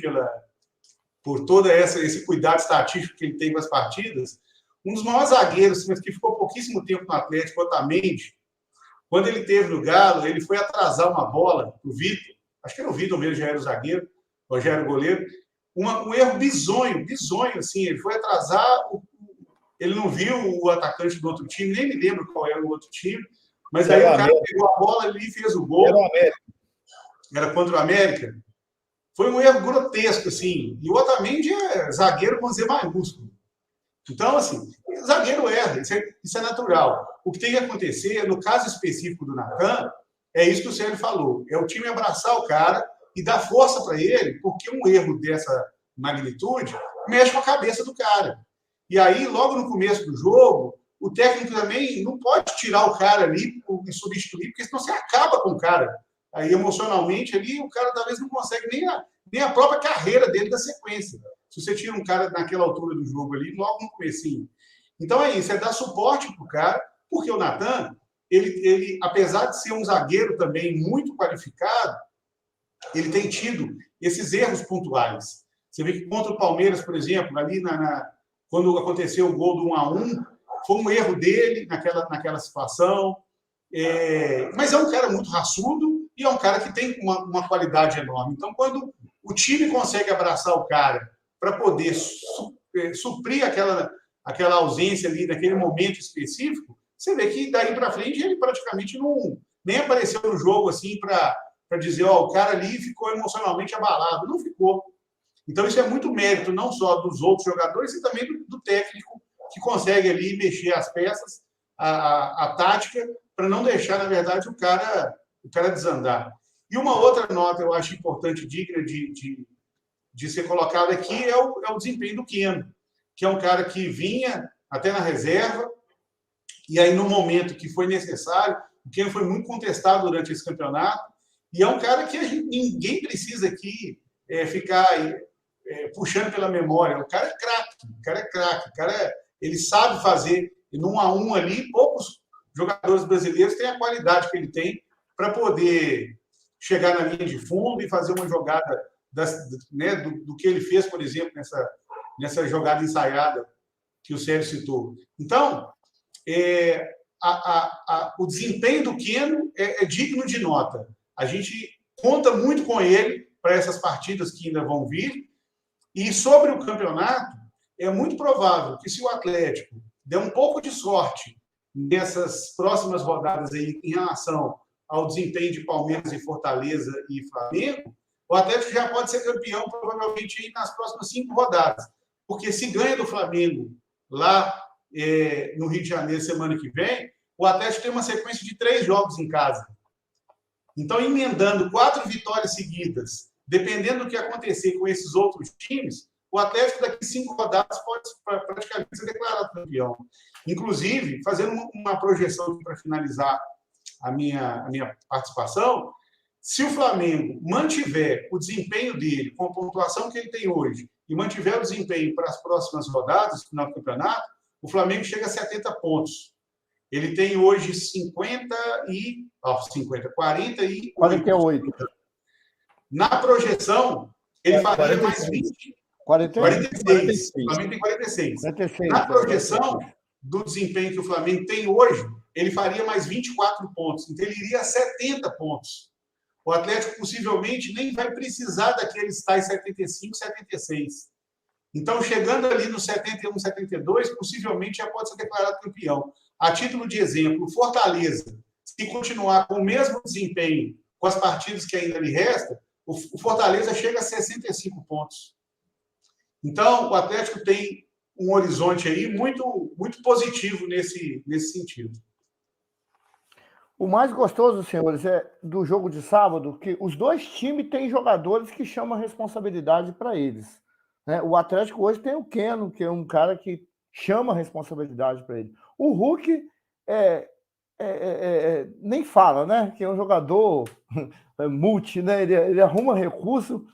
por todo esse cuidado estatístico que ele tem com as partidas. Um dos maiores zagueiros, mas que ficou pouquíssimo tempo no Atlético, Otamendi, Quando ele teve no Galo, ele foi atrasar uma bola para o Vitor, acho que era o Vitor mesmo, já era o zagueiro, ou já era o goleiro, um erro bizonho, assim, ele foi atrasar, ele não viu o atacante do outro time, nem me lembro qual era o outro time, mas aí o cara pegou a bola ali e fez o gol.
Era o América.
Era contra o América. Foi um erro grotesco, assim. E o Otamendi é zagueiro com Z maiúsculo. Então, assim, zagueiro erra, isso é natural. O que tem que acontecer, no caso específico do Natan, é isso que o Célio falou. É o time abraçar o cara e dar força para ele, porque um erro dessa magnitude mexe com a cabeça do cara. E aí, logo no começo do jogo, o técnico também não pode tirar o cara ali e substituir, porque senão você acaba com o cara. Aí, emocionalmente, ali, o cara talvez não consegue nem a própria carreira dele da sequência. Se você tira um cara naquela altura do jogo ali, logo no comecinho. Então é isso, é dar suporte para o cara, porque o Natan, ele, apesar de ser um zagueiro também muito qualificado, ele tem tido esses erros pontuais. Você vê que contra o Palmeiras, por exemplo, ali quando aconteceu o gol do 1-1, foi um erro dele naquela situação. Mas é um cara muito raçudo e é um cara que tem uma qualidade enorme. Então, quando o time consegue abraçar o cara para poder suprir aquela ausência ali naquele momento específico, você vê que daí para frente ele praticamente nem apareceu no jogo assim para dizer, o cara ali ficou emocionalmente abalado. Não ficou. Então, isso é muito mérito não só dos outros jogadores, e também do técnico que consegue ali mexer as peças, a tática, para não deixar, na verdade, o cara desandar. E uma outra nota, eu acho importante, digna de ser colocada aqui, é o desempenho do Keno, que é um cara que vinha até na reserva, e aí, no momento que foi necessário, o Keno foi muito contestado durante esse campeonato, e é um cara que ninguém precisa aqui ficar puxando pela memória. O cara é craque, ele sabe fazer, e num a um ali, poucos jogadores brasileiros têm a qualidade que ele tem para poder chegar na linha de fundo e fazer uma jogada do que ele fez, por exemplo, nessa jogada ensaiada que o Sérgio citou. Então, o desempenho do Keno é digno de nota. A gente conta muito com ele para essas partidas que ainda vão vir. E sobre o campeonato, é muito provável que se o Atlético der um pouco de sorte nessas próximas rodadas aí em relação ao desempenho de Palmeiras e Fortaleza e Flamengo, o Atlético já pode ser campeão provavelmente aí nas próximas 5 rodadas. Porque se ganha do Flamengo lá no Rio de Janeiro semana que vem, o Atlético tem uma sequência de 3 jogos em casa. Então, emendando 4 vitórias seguidas, dependendo do que acontecer com esses outros times, o Atlético daqui 5 rodadas pode praticamente ser declarado campeão. Inclusive, fazendo uma projeção para finalizar a minha participação, se o Flamengo mantiver o desempenho dele com a pontuação que ele tem hoje e mantiver o desempenho para as próximas rodadas do final do campeonato, o Flamengo chega a 70 pontos. Ele tem hoje 48. Na projeção, ele faria mais 20. 46. O Flamengo tem 46. Na projeção do desempenho que o Flamengo tem hoje, ele faria mais 24 pontos. Então, ele iria a 70 pontos. O Atlético possivelmente nem vai precisar daqueles tais 75, 76. Então, chegando ali no 71, 72, possivelmente já pode ser declarado campeão. A título de exemplo, o Fortaleza, se continuar com o mesmo desempenho com as partidas que ainda lhe resta, o Fortaleza chega a 65 pontos. Então, o Atlético tem um horizonte aí muito, muito positivo nesse sentido.
O mais gostoso, senhores, é do jogo de sábado que os dois times têm jogadores que chamam a responsabilidade para eles. Né? O Atlético hoje tem o Keno, que é um cara que chama a responsabilidade para ele. O Hulk nem fala, né? Que é um jogador multi, né? Ele arruma recurso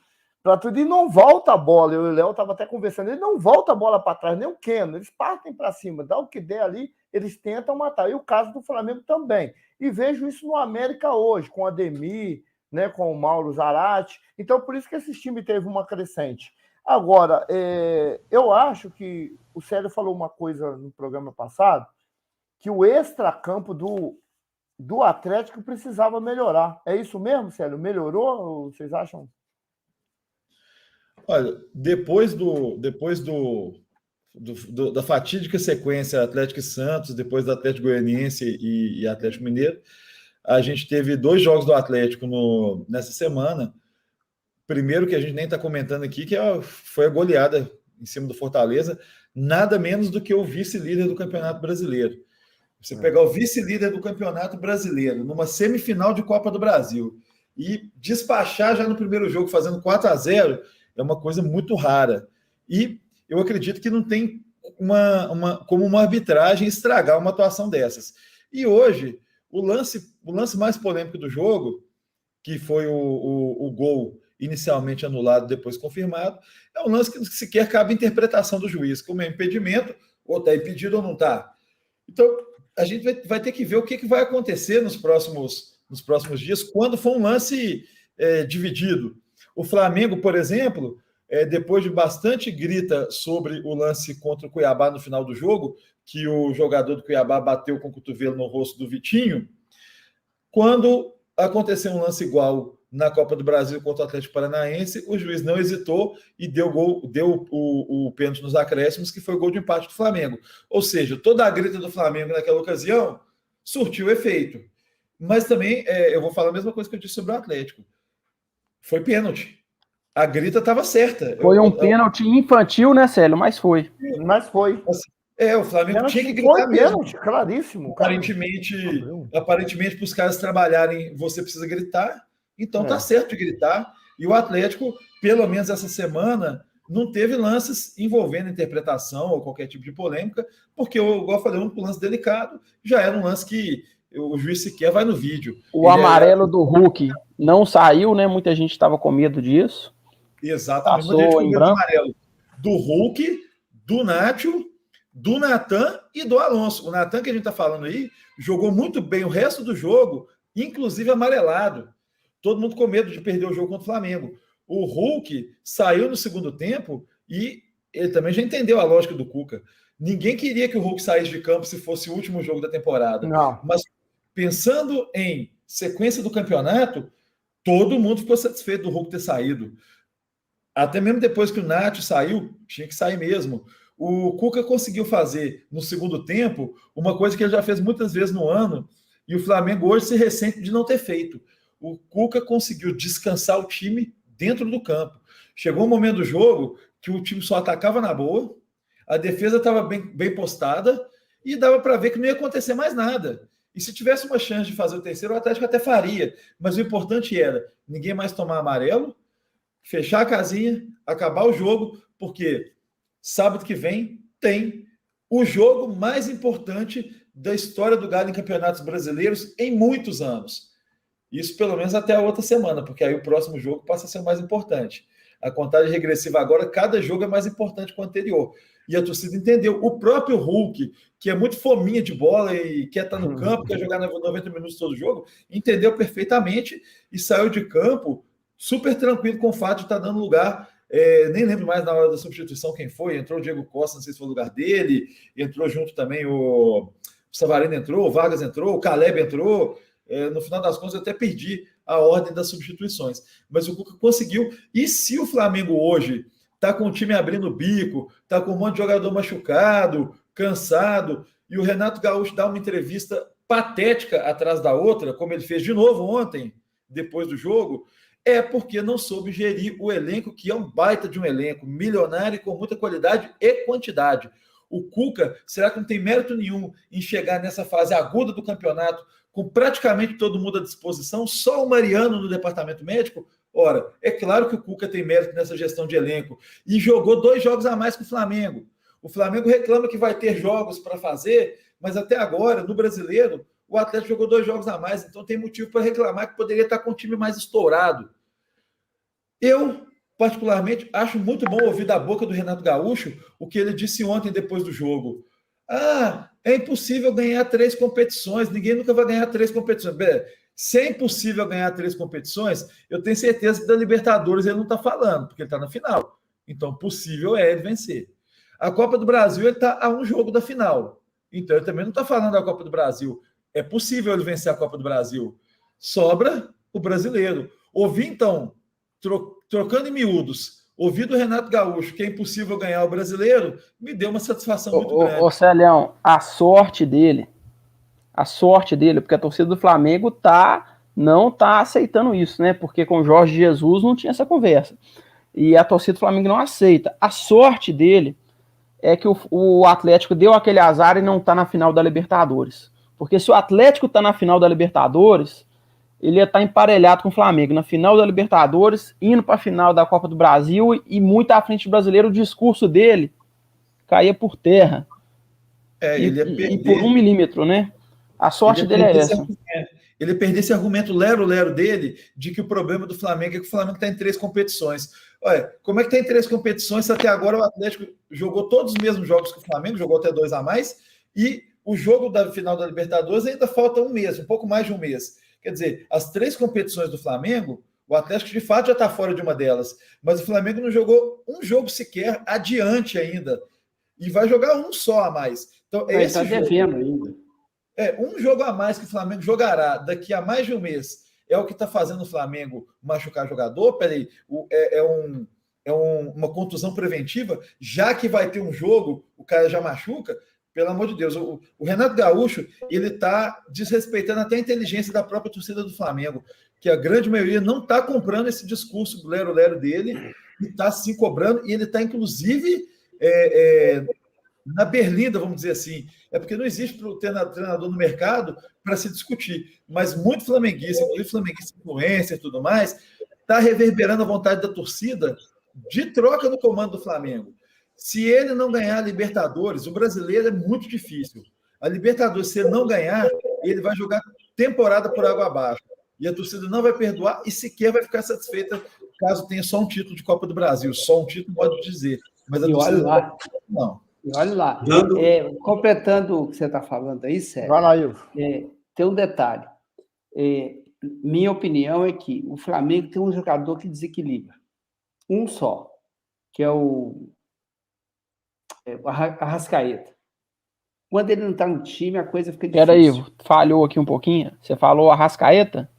para tudo e não volta a bola. Eu e o Léo estava até conversando, ele não volta a bola para trás, nem o Keno. Eles partem para cima, dá o que der ali, eles tentam matar. E o caso do Flamengo também. E vejo isso no América hoje, com o Ademir, né, com o Mauro Zarate. Então, por isso que esse time teve uma crescente. Agora, eu acho que o Célio falou uma coisa no programa passado, que o extracampo do do Atlético precisava melhorar. É isso mesmo, Célio? Melhorou? Vocês acham?
Olha, depois da fatídica sequência Atlético e Santos, depois do Atlético Goianiense e Atlético Mineiro, a gente teve 2 jogos do Atlético nessa semana. Primeiro, que a gente nem está comentando aqui, que foi a goleada em cima do Fortaleza, nada menos do que o vice-líder do Campeonato Brasileiro. Você pegar o vice-líder do Campeonato Brasileiro numa semifinal de Copa do Brasil e despachar já no primeiro jogo fazendo 4-0 é uma coisa muito rara. E eu acredito que não tem como uma arbitragem estragar uma atuação dessas. E hoje, o lance mais polêmico do jogo, que foi o gol inicialmente anulado, depois confirmado, é um lance que sequer cabe interpretação do juiz, como é impedimento, ou está impedido ou não está. Então, a gente vai ter que ver o que vai acontecer nos próximos dias, quando for um lance dividido. O Flamengo, por exemplo, depois de bastante grita sobre o lance contra o Cuiabá no final do jogo, que o jogador do Cuiabá bateu com o cotovelo no rosto do Vitinho, quando aconteceu um lance igual na Copa do Brasil contra o Atlético Paranaense, o juiz não hesitou e deu o pênalti nos acréscimos, que foi o gol de empate do Flamengo. Ou seja, toda a grita do Flamengo naquela ocasião surtiu efeito. Mas também, eu vou falar a mesma coisa que eu disse sobre o Atlético. Foi pênalti. A grita estava certa.
Foi um pênalti infantil, né, Célio? Mas foi.
Mas foi.
O Flamengo
pênalti
tinha que gritar mesmo.
Pênalti, claríssimo.
Aparentemente, para os caras trabalharem, você precisa gritar. Então tá certo de gritar. E o Atlético, pelo menos essa semana, não teve lances envolvendo interpretação ou qualquer tipo de polêmica, porque, igual eu falei, um lance delicado já era um lance que o juiz sequer vai no vídeo.
O amarelo do Hulk não saiu, né? Muita gente estava com medo disso.
Exatamente. Muita gente com medo do amarelo. Do Hulk, do Nacho, do Natan e do Alonso. O Natan, que a gente está falando aí, jogou muito bem o resto do jogo, inclusive amarelado. Todo mundo com medo de perder o jogo contra o Flamengo. O Hulk saiu no segundo tempo e ele também já entendeu a lógica do Cuca. Ninguém queria que o Hulk saísse de campo se fosse o último jogo da temporada.
Não.
Mas pensando em sequência do campeonato, todo mundo ficou satisfeito do Hulk ter saído. Até mesmo depois que o Nacho saiu, tinha que sair mesmo. O Cuca conseguiu fazer no segundo tempo uma coisa que ele já fez muitas vezes no ano e o Flamengo hoje se ressente de não ter feito. O Cuca conseguiu descansar o time dentro do campo. Chegou um momento do jogo que o time só atacava na boa, a defesa estava bem postada e dava para ver que não ia acontecer mais nada. E se tivesse uma chance de fazer o terceiro, o Atlético até faria. Mas o importante era ninguém mais tomar amarelo, fechar a casinha, acabar o jogo, porque sábado que vem tem o jogo mais importante da história do Galo em campeonatos brasileiros em muitos anos. Isso pelo menos até a outra semana, porque aí o próximo jogo passa a ser o mais importante. A contagem regressiva agora, cada jogo é mais importante que o anterior. E a torcida entendeu. O próprio Hulk, que é muito fominha de bola e quer estar no campo, quer jogar 90 minutos todo jogo, entendeu perfeitamente e saiu de campo super tranquilo com o fato de estar dando lugar. Nem lembro mais na hora da substituição quem foi. Entrou o Diego Costa, não sei se foi o lugar dele. Entrou junto também o Savarino entrou, o Vargas entrou, o Caleb entrou. No final das contas, eu até perdi a ordem das substituições. Mas o Cuca conseguiu. E se o Flamengo hoje está com o time abrindo o bico, está com um monte de jogador machucado, cansado, e o Renato Gaúcho dá uma entrevista patética atrás da outra, como ele fez de novo ontem, depois do jogo, é porque não soube gerir o elenco, que é um baita de um elenco, milionário com muita qualidade e quantidade. O Cuca, será que não tem mérito nenhum em chegar nessa fase aguda do campeonato com praticamente todo mundo à disposição, só o Mariano no departamento médico? Ora, é claro que o Cuca tem mérito nessa gestão de elenco e jogou 2 jogos a mais que o Flamengo. O Flamengo reclama que vai ter jogos para fazer, mas até agora, no Brasileiro, o Atlético jogou 2 jogos a mais, então tem motivo para reclamar que poderia estar com um time mais estourado. Eu, particularmente, acho muito bom ouvir da boca do Renato Gaúcho o que ele disse ontem depois do jogo. É impossível ganhar 3 competições, ninguém nunca vai ganhar 3 competições. Se é impossível ganhar 3 competições, eu tenho certeza que da Libertadores ele não está falando, porque ele está na final. Então, possível é ele vencer. A Copa do Brasil, ele está a um jogo da final. Então, ele também não está falando da Copa do Brasil. é possível ele vencer a Copa do Brasil. Sobra o brasileiro. Ouvi, então, trocando em miúdos, ouvi do Renato Gaúcho que é impossível ganhar o brasileiro, me deu uma satisfação muito grande.
Ô Celião, a sorte dele, porque a torcida do Flamengo não tá aceitando isso, né? Porque com o Jorge Jesus não tinha essa conversa. E a torcida do Flamengo não aceita. A sorte dele é que o Atlético deu aquele azar e não tá na final da Libertadores. Porque se o Atlético tá na final da Libertadores, ele ia estar emparelhado com o Flamengo na final da Libertadores, indo para a final da Copa do Brasil e muito à frente do brasileiro, o discurso dele caía por terra. E por 1 milímetro, né? A sorte dele é essa.
Ele perdeu esse argumento lero-lero dele de que o problema do Flamengo é que o Flamengo está em 3 competições. Olha, como é que está em 3 competições se até agora o Atlético jogou todos os mesmos jogos que o Flamengo, jogou até 2 a mais, e o jogo da final da Libertadores ainda falta um mês, um pouco mais de um mês. Quer dizer, as 3 competições do Flamengo, o Atlético de fato já está fora de uma delas, mas o Flamengo não jogou um jogo sequer adiante ainda, e vai jogar um só a mais. Então, esse
está devendo ainda.
Um jogo a mais que o Flamengo jogará daqui a mais de um mês é o que está fazendo o Flamengo machucar jogador? Peraí, uma contusão preventiva, já que vai ter um jogo, o cara já machuca? Pelo amor de Deus, o Renato Gaúcho, ele está desrespeitando até a inteligência da própria torcida do Flamengo, que a grande maioria não está comprando esse discurso lero-lero dele, e está se cobrando, e ele está, inclusive, na berlinda, vamos dizer assim. É porque não existe treinador no mercado para se discutir, mas muito flamenguista, inclusive flamenguista influencer e tudo mais, está reverberando a vontade da torcida de troca no comando do Flamengo. Se ele não ganhar a Libertadores, o brasileiro é muito difícil. A Libertadores, se ele não ganhar, ele vai jogar temporada por água abaixo. E a torcida não vai perdoar e sequer vai ficar satisfeita caso tenha só um título de Copa do Brasil. Só um título, pode dizer. Mas a torcida não.
E olha lá. Completando o que você está falando aí, Sérgio.
Vai lá, Ivo.
Tem um detalhe. Minha opinião é que o Flamengo tem um jogador que desequilibra. Um só, que é o Arrascaeta. Quando ele não está no time, a coisa fica difícil.
Peraí, falhou aqui um pouquinho. Você falou Arrascaeta?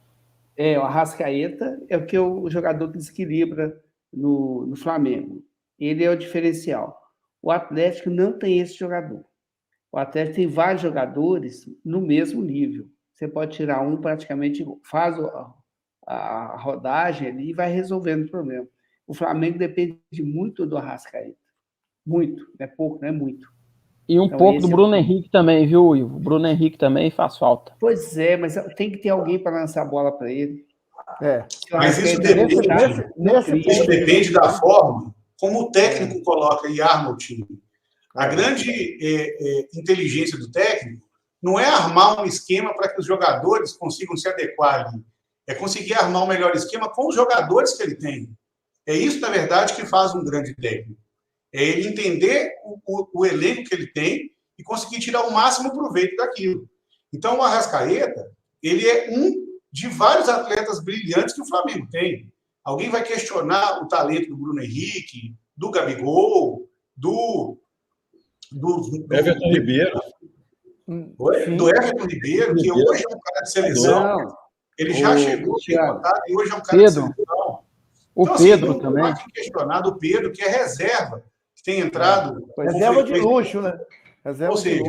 O Arrascaeta é o jogador que desequilibra no Flamengo. Ele é o diferencial. O Atlético não tem esse jogador. O Atlético tem vários jogadores no mesmo nível. Você pode tirar um, praticamente faz a rodagem ali e vai resolvendo o problema. O Flamengo depende muito do Arrascaeta. Muito, não é pouco, não é muito.
E um pouco do Bruno Henrique também, viu, Ivo? O Bruno Henrique também faz falta.
Pois é, mas tem que ter alguém para lançar a bola para ele.
Mas isso depende da forma como o técnico coloca e arma o time. A grande inteligência do técnico não é armar um esquema para que os jogadores consigam se adequar ali. É conseguir armar o melhor esquema com os jogadores que ele tem. É isso, na verdade, que faz um grande técnico. É ele entender o elenco que ele tem e conseguir tirar o máximo proveito daquilo. Então, o Arrascaeta, ele é um de vários atletas brilhantes que o Flamengo tem. Alguém vai questionar o talento do Bruno Henrique, do Gabigol, do
Everton Ribeiro.
Do Everton Ribeiro, que hoje é um cara de seleção. Ele já chegou e hoje é um cara de seleção.
O
então,
Pedro
assim,
também.
Não pode questionar do Pedro, que é reserva, que tem entrado.
Reserva de luxo, né?
Ou seja,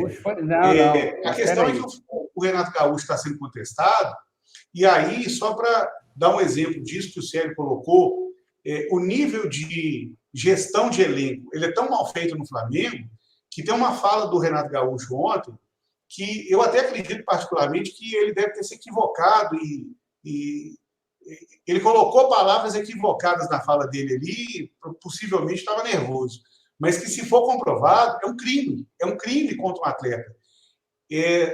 a questão é que o Renato Gaúcho está sendo contestado, e aí, só para dar um exemplo disso que o Sérgio colocou, o nível de gestão de elenco, ele é tão mal feito no Flamengo, que tem uma fala do Renato Gaúcho ontem, que eu até acredito particularmente que ele deve ter se equivocado e ele colocou palavras equivocadas na fala dele ali, possivelmente estava nervoso. Mas que, se for comprovado, é um crime contra um atleta.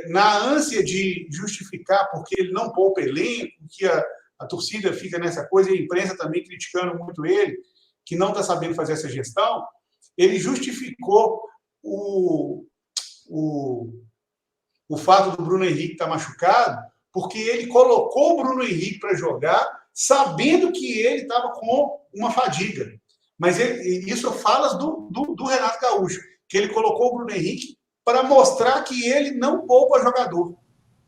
Na ânsia de justificar porque ele não poupa elenco, que a torcida fica nessa coisa, e a imprensa também criticando muito ele, que não está sabendo fazer essa gestão, ele justificou o fato do Bruno Henrique estar machucado, porque ele colocou o Bruno Henrique para jogar, sabendo que ele estava com uma fadiga. Mas isso falas do Renato Gaúcho, que ele colocou o Bruno Henrique para mostrar que ele não poupa jogador.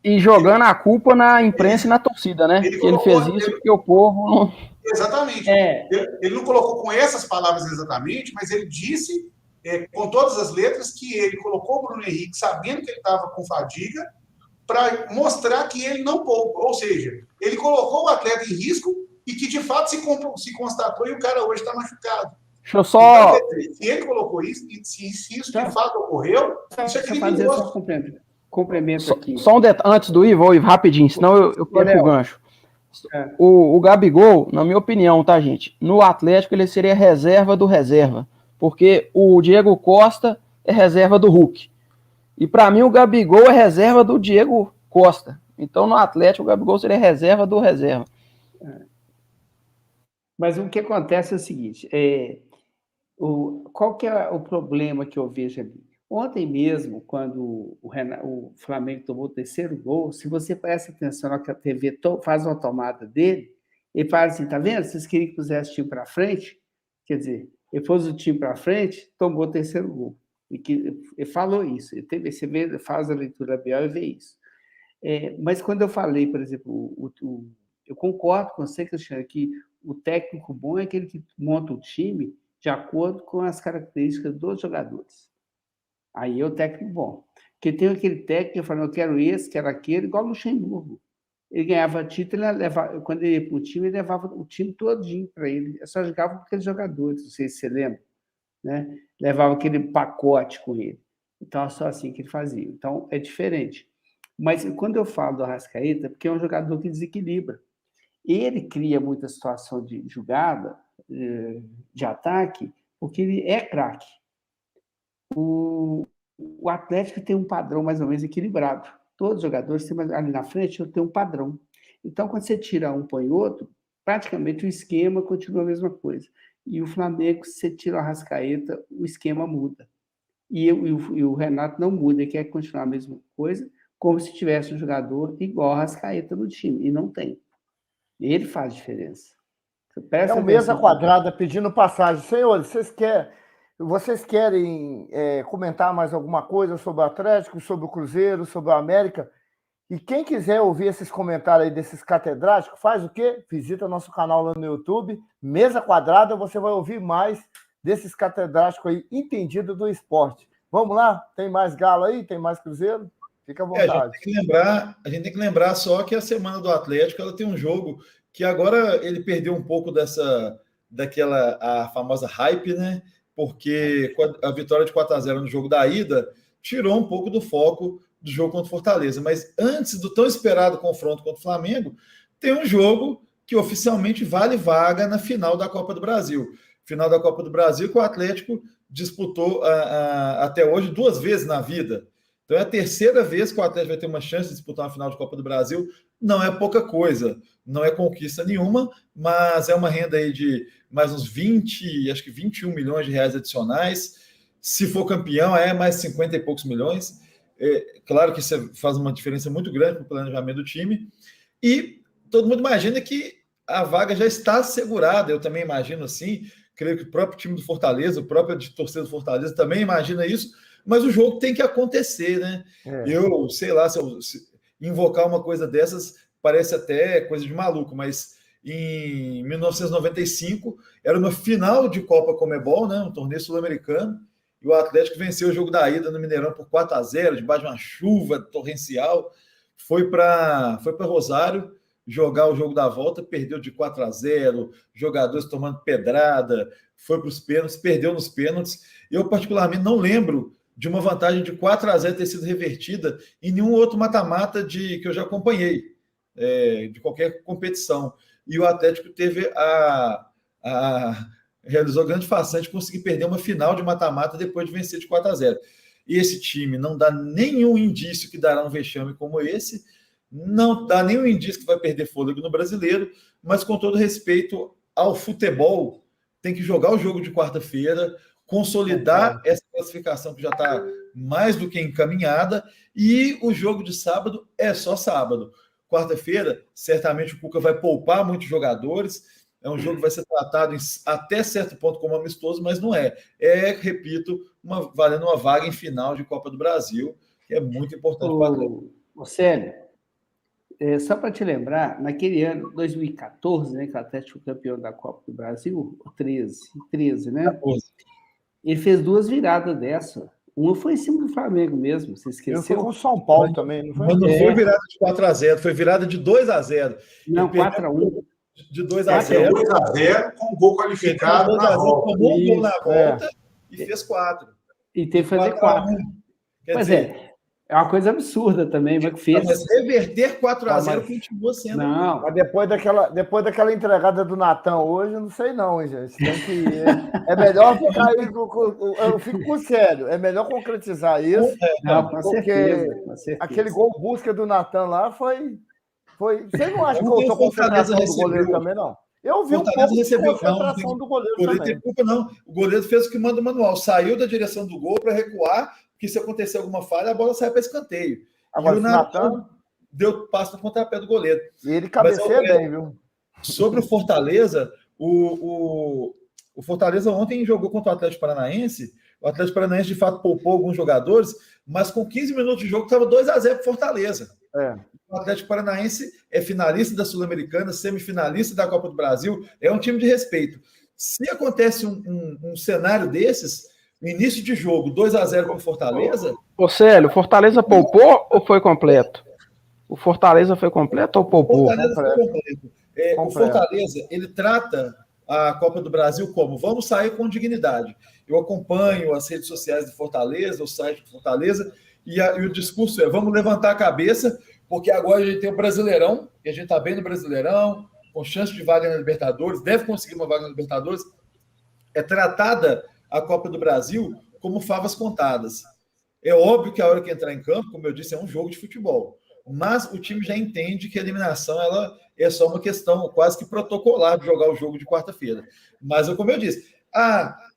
E jogando a culpa na imprensa e na torcida, né?
Ele
Que ele fez isso porque o povo não...
Exatamente. Ele não colocou com essas palavras exatamente, mas ele disse, com todas as letras, que ele colocou o Bruno Henrique sabendo que ele estava com fadiga, para mostrar que ele não poupa. Ou seja, ele colocou o atleta em risco e que, de fato, se constatou e o cara hoje está machucado.
Deixa eu só...
Então, se ele colocou isso, e se isso de fato ocorreu, isso é criminoso.
Complemento aqui.
Só um detalhe, antes do Ivo, rapidinho, senão eu perco o gancho. O Gabigol, na minha opinião, tá, gente? No Atlético ele seria reserva do reserva, porque o Diego Costa é reserva do Hulk. E para mim o Gabigol é reserva do Diego Costa. Então no Atlético o Gabigol seria reserva do reserva.
Mas o que acontece é o seguinte, qual que é o problema que eu vejo ali? Ontem mesmo, quando o Flamengo tomou o terceiro gol, se você presta atenção na que a TV faz uma tomada dele, ele fala assim, tá vendo? Vocês queriam que pusesse o time para frente? Quer dizer, ele pôs o time para frente, tomou o terceiro gol. Ele falou isso. Você faz a leitura Biel e vê isso. Mas quando eu falei, por exemplo, eu concordo com você, Cristiano, que o técnico bom é aquele que monta o time de acordo com as características dos jogadores. Aí é o técnico bom. Porque tem aquele técnico que fala, eu quero esse, quero aquele, igual o Luxemburgo. Ele ganhava título, quando ele ia para o time, ele levava o time todinho para ele. Eu só jogava com aqueles jogadores, não sei se você lembra, né? Levava aquele pacote com ele. Então, é só assim que ele fazia. Então, é diferente. Mas quando eu falo do Arrascaeta, porque é um jogador que desequilibra. Ele cria muita situação de jogada, de ataque, porque ele é craque. O Atlético tem um padrão mais ou menos equilibrado. Todos os jogadores têm ali na frente tem um padrão. Então, quando você tira um, põe outro, praticamente o esquema continua a mesma coisa. E o Flamengo, se você tira o Arrascaeta, o esquema muda. E o Renato não muda, ele quer continuar a mesma coisa, como se tivesse um jogador igual o Arrascaeta no time, e não tem. Ele faz diferença.
É o Mesa Quadrada pedindo passagem. Senhores, vocês querem comentar mais alguma coisa sobre o Atlético, sobre o Cruzeiro, sobre o América? E quem quiser ouvir esses comentários aí desses catedráticos, faz o quê? Visita nosso canal lá no YouTube, Mesa Quadrada, você vai ouvir mais desses catedráticos aí, entendido do esporte. Vamos lá? Tem mais Galo aí? Tem mais Cruzeiro? Fica à vontade.
A gente tem que lembrar só que a semana do Atlético ela tem um jogo que agora ele perdeu um pouco a famosa hype, né? Porque a vitória de 4-0 no jogo da ida tirou um pouco do foco do jogo contra o Fortaleza. Mas antes do tão esperado confronto contra o Flamengo, tem um jogo que oficialmente vale vaga na final da Copa do Brasil. Final da Copa do Brasil que o Atlético disputou até hoje 2 vezes na vida. Então é a terceira vez que o Atlético vai ter uma chance de disputar uma final de Copa do Brasil. Não é pouca coisa, não é conquista nenhuma, mas é uma renda aí de mais uns 21 milhões de reais adicionais. Se for campeão, é mais 50 e poucos milhões. Claro que isso faz uma diferença muito grande para o planejamento do time. E todo mundo imagina que a vaga já está assegurada. Eu também imagino assim. Creio que o próprio time do Fortaleza, o próprio torcedor do Fortaleza também imagina isso. Mas o jogo tem que acontecer, né? Eu, sei lá, se invocar uma coisa dessas parece até coisa de maluco, mas em 1995 era uma final de Copa Conmebol, né? Um torneio sul-americano, e o Atlético venceu o jogo da ida no Mineirão por 4-0, debaixo de uma chuva torrencial, foi para Rosário jogar o jogo da volta, perdeu de 4-0, jogadores tomando pedrada, foi para os pênaltis, perdeu nos pênaltis. Eu, particularmente, não lembro de uma vantagem de 4-0 ter sido revertida em nenhum outro mata-mata que eu já acompanhei, de qualquer competição. E o Atlético realizou grande façanha de conseguir perder uma final de mata-mata depois de vencer de 4-0. E esse time não dá nenhum indício que dará um vexame como esse, não dá nenhum indício que vai perder fôlego no Brasileiro, mas com todo respeito ao futebol, tem que jogar o jogo de quarta-feira, consolidar essa classificação que já está mais do que encaminhada, e o jogo de sábado é só sábado. Quarta-feira, certamente o Cuca vai poupar muitos jogadores, é um jogo que vai ser tratado até certo ponto como amistoso, mas não é. Repito, valendo uma vaga em final de Copa do Brasil, que é muito importante para o Atlético.
Célio, Só para te lembrar, naquele ano, 2014, né, que o Atlético foi campeão da Copa do Brasil, 13, né?
14.
Ele fez 2 viradas dessa. Uma foi em cima do Flamengo mesmo, você
Eu fui
esqueceu?
com o São Paulo também, não foi?
Mas não foi virada de 4-0, foi virada de 2-0.
Não,
Ele perdeu
4-1.
de
Bateu
2-0.
2-0 com gol qualificado na volta.
Tomou um gol na
Isso,
volta e fez 4.
E teve que fazer 4. Pois é uma coisa absurda também, mas que fez.
Mas reverter 4-0
mas-
continua sendo.
Não,
Mas depois daquela entregada do Natan hoje, eu não sei não, hein, gente. Tem que, é melhor ficar aí, eu fico com sério, é melhor concretizar isso,
não, com
porque
certeza, com certeza.
aquele gol busca do Natan lá foi... Você não acha que
Ontem
faltou
o Fortaleza
concentração do goleiro
recebeu.
também, não? Eu vi um
Fortaleza
pouco de
recebeu,
concentração
não,
do goleiro
O goleiro
também.
tem culpa, não. O goleiro fez o que manda o manual. Saiu da direção do gol para recuar, porque se acontecer alguma falha, a bola sai para escanteio.
Agora,
E o
o Natan...
deu passo no contrapé do goleiro.
E ele cabeceia bem, viu?
Sobre o Fortaleza, o Fortaleza ontem jogou contra o Atlético Paranaense. O Atlético Paranaense, de fato, poupou alguns jogadores, mas com 15 minutos de jogo estava 2-0 para o Fortaleza. O Atlético Paranaense é finalista da Sul-Americana, semifinalista da Copa do Brasil, é um time de respeito. Se acontece um cenário desses, no início de jogo, 2-0 para o Fortaleza...
Ô, Célio, o Fortaleza poupou ou foi completo? O Fortaleza foi completo ou poupou?
Fortaleza foi completo. O
Completo.
Fortaleza, ele trata a Copa do Brasil como vamos sair com dignidade. Eu acompanho as redes sociais do Fortaleza, o site do Fortaleza, e o discurso é vamos levantar a cabeça, porque agora a gente tem o Brasileirão, e a gente está bem no Brasileirão, com chance de vaga na Libertadores, deve conseguir uma vaga na Libertadores. É tratada a Copa do Brasil como favas contadas. É óbvio que a hora que entrar em campo, como eu disse, é um jogo de futebol. Mas o time já entende que a eliminação ela é só uma questão quase que protocolar de jogar o jogo de quarta-feira. Mas, como eu disse,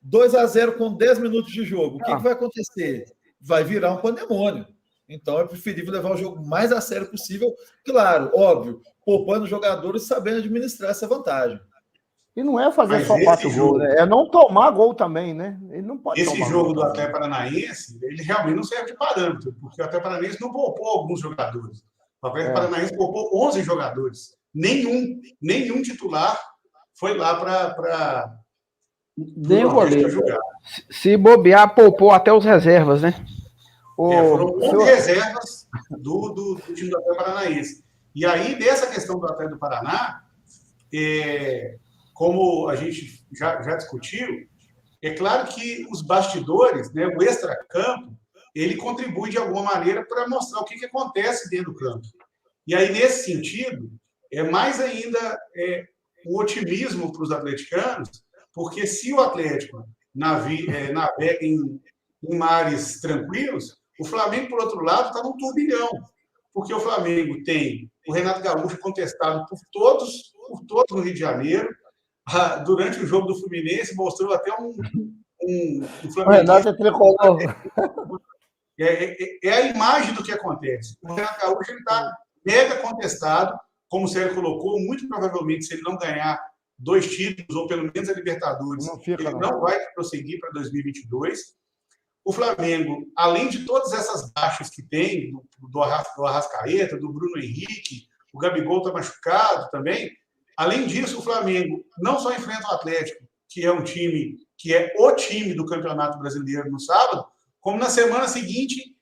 2-0 com 10 minutos de jogo, o que vai acontecer? Vai virar um pandemônio. Então, é preferível levar o jogo mais a sério possível. Claro, óbvio, poupando jogadores e sabendo administrar essa vantagem.
E não é fazer
Mas
só 4
jogo-
gols, né? É não tomar gol também, né? Ele não pode
Esse
tomar
jogo
gol
do
também.
Atlético Paranaense, ele realmente não serve de parâmetro, porque o Atlético Paranaense não poupou alguns jogadores. O Atlético Paranaense poupou 11 jogadores. Nenhum titular foi lá para
Nem o goleiro.
jogar.
Se bobear, poupou até os reservas, né?
Foram 11 reservas do time do Atlético Paranaense. E aí, dessa questão do Atlético do Paraná, como a gente já discutiu, é claro que os bastidores, né, o extracampo, ele contribui de alguma maneira para mostrar o que acontece dentro do campo. E aí, nesse sentido, é mais ainda um otimismo para os atleticanos, porque se o Atlético navega em mares tranquilos, o Flamengo, por outro lado, está num turbilhão, porque o Flamengo tem o Renato Gaúcho contestado por todos no Rio de Janeiro. Durante o jogo do Fluminense, mostrou até um
O Renato é tricolor.
É a imagem do que acontece. O Renato Gaúcho está mega contestado, como o Sérgio colocou, muito provavelmente, se ele não ganhar 2 títulos, ou pelo menos a Libertadores, ele não vai prosseguir para 2022. O Flamengo, além de todas essas baixas que tem, do Arrascaeta, do Bruno Henrique, o Gabigol está machucado também. Além disso, o Flamengo não só enfrenta o Atlético, que é um time que é o time do Campeonato Brasileiro no sábado, como na semana seguinte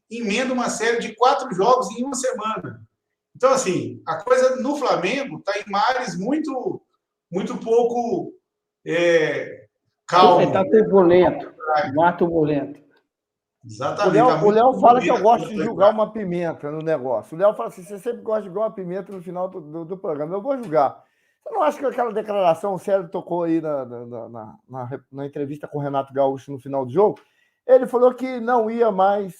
emenda uma série de 4 jogos em uma semana. Então, assim, a coisa no Flamengo está em mares muito pouco calmo.
Está turbulento, mar turbulento.
Exatamente.
O Léo fala que eu gosto de jogar uma pimenta no negócio. O Léo fala assim, você sempre gosta de jogar uma pimenta no final do programa. Eu vou julgar. Você não acha que aquela declaração, o Sérgio tocou aí na entrevista com o Renato Gaúcho no final do jogo, ele falou que não ia mais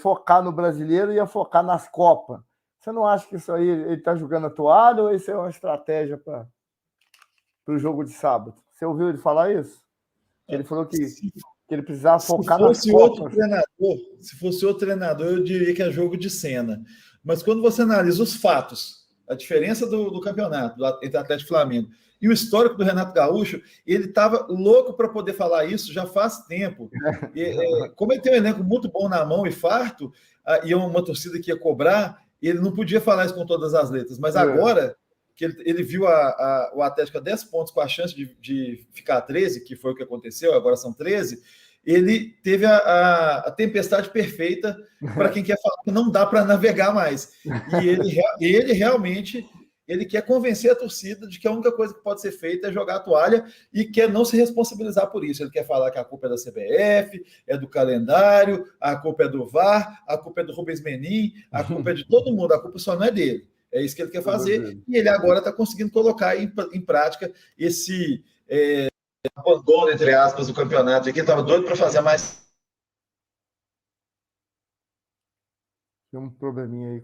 focar no brasileiro, ia focar nas Copas. Você não acha que isso aí ele está jogando a toalha ou isso é uma estratégia para o jogo de sábado? Você ouviu ele falar isso? Ele falou que ele precisava focar nas Copas.
Se fosse outro treinador, eu diria que é jogo de cena. Mas quando você analisa os fatos, a diferença do campeonato entre Atlético e Flamengo e o histórico do Renato Gaúcho, ele estava louco para poder falar isso já faz tempo. Como ele tem um elenco muito bom na mão e farto, e é uma torcida que ia cobrar, ele não podia falar isso com todas as letras, mas agora que ele viu o Atlético a 10 pontos com a chance de ficar a 13, que foi o que aconteceu, agora são 13, ele teve a tempestade perfeita para quem quer falar que não dá para navegar mais. E ele realmente ele quer convencer a torcida de que a única coisa que pode ser feita é jogar a toalha e quer não se responsabilizar por isso. Ele quer falar que a culpa é da CBF, é do calendário, a culpa é do VAR, a culpa é do Rubens Menin, a culpa é de todo mundo, a culpa só não é dele. É isso que ele quer fazer e ele agora está conseguindo colocar em prática esse abandono, entre aspas, do campeonato. Aqui estava doido para fazer mais.
Tem um probleminha aí.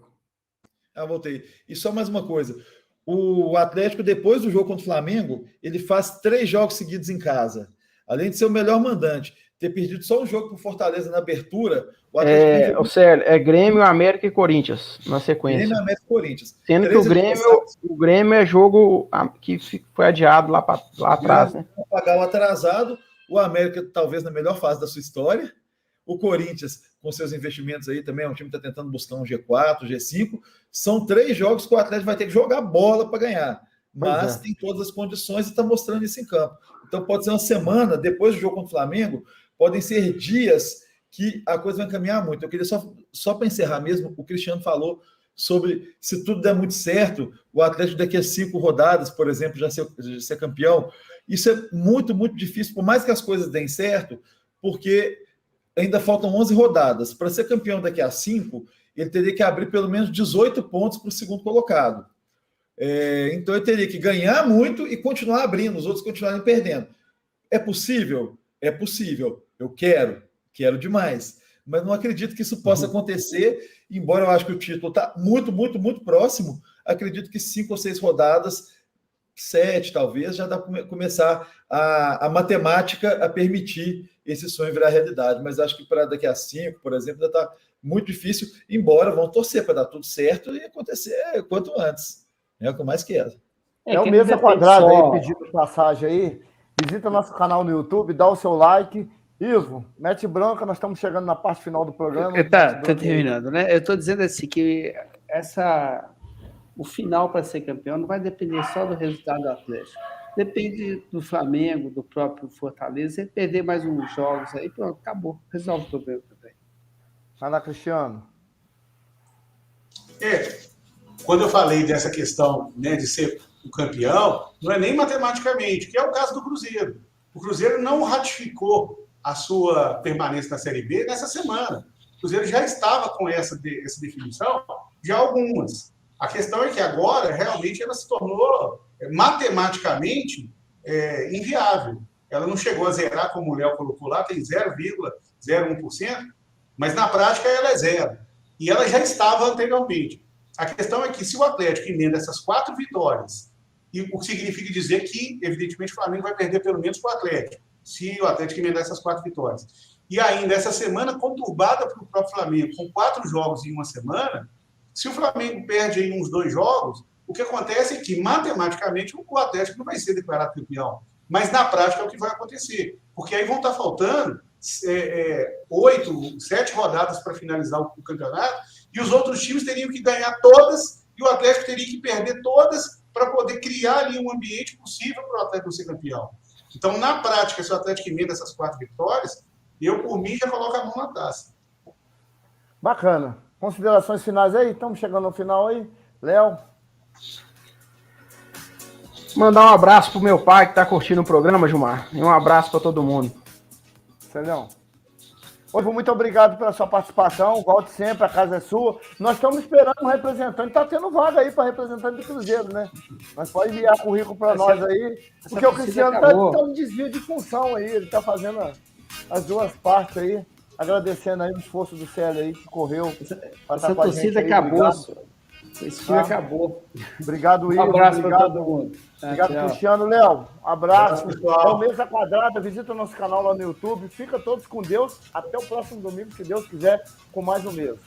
Voltei. E só mais uma coisa. O Atlético, depois do jogo contra o Flamengo, ele faz 3 jogos seguidos em casa. Além de ser o melhor mandante, ter perdido só um jogo para o Fortaleza na abertura, o Atlético...
Célio, Grêmio, América e Corinthians, na sequência.
Grêmio, América e Corinthians.
Sendo que o Grêmio é jogo que foi adiado lá atrás, né?
Pagar o atrasado, o América talvez na melhor fase da sua história, o Corinthians, com seus investimentos aí também, é um time que está tentando buscar um G4, G5. São 3 jogos que o Atlético vai ter que jogar bola para ganhar. Mas tem todas as condições e está mostrando isso em campo. Então pode ser uma semana, depois do jogo contra o Flamengo, podem ser dias que a coisa vai caminhar muito. Eu queria só para encerrar mesmo, o Cristiano falou sobre se tudo der muito certo, o Atlético daqui a 5 rodadas, por exemplo, já ser campeão. Isso é muito, muito difícil, por mais que as coisas deem certo, porque ainda faltam 11 rodadas. Para ser campeão daqui a 5, ele teria que abrir pelo menos 18 pontos para o segundo colocado. Então ele teria que ganhar muito e continuar abrindo, os outros continuarem perdendo. É possível? É possível. Eu quero demais. Mas não acredito que isso possa acontecer, embora eu acho que o título está muito, muito, muito próximo. Acredito que 5 ou 6 rodadas, 7 talvez, já dá para começar a matemática a permitir esse sonho virar realidade. Mas acho que para daqui a 5, por exemplo, ainda está muito difícil, embora vão torcer para dar tudo certo e acontecer quanto antes. É o que eu mais quero.
É o Mesa Quadrada aí, pedindo passagem aí. Visita nosso canal no YouTube, dá o seu like. Ivo, mete branca, nós estamos chegando na parte final do programa.
Tá terminando, né? Eu estou dizendo assim que o final para ser campeão não vai depender só do resultado do Atlético. Depende do Flamengo, do próprio Fortaleza. Se perder mais uns jogos aí, pronto, acabou. Resolve o problema também.
Vai lá, Cristiano.
Quando eu falei dessa questão, né, de ser o campeão, não é nem matematicamente, que é o caso do Cruzeiro. O Cruzeiro não ratificou a sua permanência na Série B nessa semana. O Cruzeiro já estava com essa definição já algumas. A questão é que agora, realmente, ela se tornou matematicamente inviável. Ela não chegou a zerar, como o Léo colocou lá, tem 0,01%, mas na prática ela é 0. E ela já estava anteriormente. A questão é que se o Atlético emenda essas 4 vitórias, o que significa dizer que, evidentemente, o Flamengo vai perder pelo menos para o Atlético, se o Atlético emendar essas 4 vitórias. E ainda essa semana conturbada para o próprio Flamengo, com 4 jogos em uma semana, se o Flamengo perde aí uns 2 jogos, o que acontece é que, matematicamente, o Atlético não vai ser declarado campeão. Mas, na prática, é o que vai acontecer. Porque aí vão estar faltando 8, 7 rodadas para finalizar o campeonato, e os outros times teriam que ganhar todas, e o Atlético teria que perder todas para poder criar ali um ambiente possível para o Atlético ser campeão. Então, na prática, se o Atlético emenda essas 4 vitórias, eu, por mim, já coloco a mão na taça.
Bacana. Considerações finais aí? Estamos chegando ao final aí. Léo?
Mandar um abraço pro meu pai que está curtindo o programa, Gilmar. E um abraço para todo mundo.
Celhão. Ivo, muito obrigado pela sua participação. Volte sempre, a casa é sua. Nós estamos esperando um representante. Está tendo vaga aí para representante do Cruzeiro, né? Mas pode enviar currículo para nós aí. Porque o Cristiano está em desvio de função aí. Ele está fazendo as 2 partes aí. Agradecendo aí o esforço do Célio aí, que correu.
Essa torcida acabou. Esse time acabou.
Obrigado, Ivo.
Um abraço para todo mundo.
Obrigado, Cristiano. Léo, um abraço. É o Mesa Quadrada. Visita o nosso canal lá no YouTube. Fica todos com Deus. Até o próximo domingo, se Deus quiser, com mais um Mesa.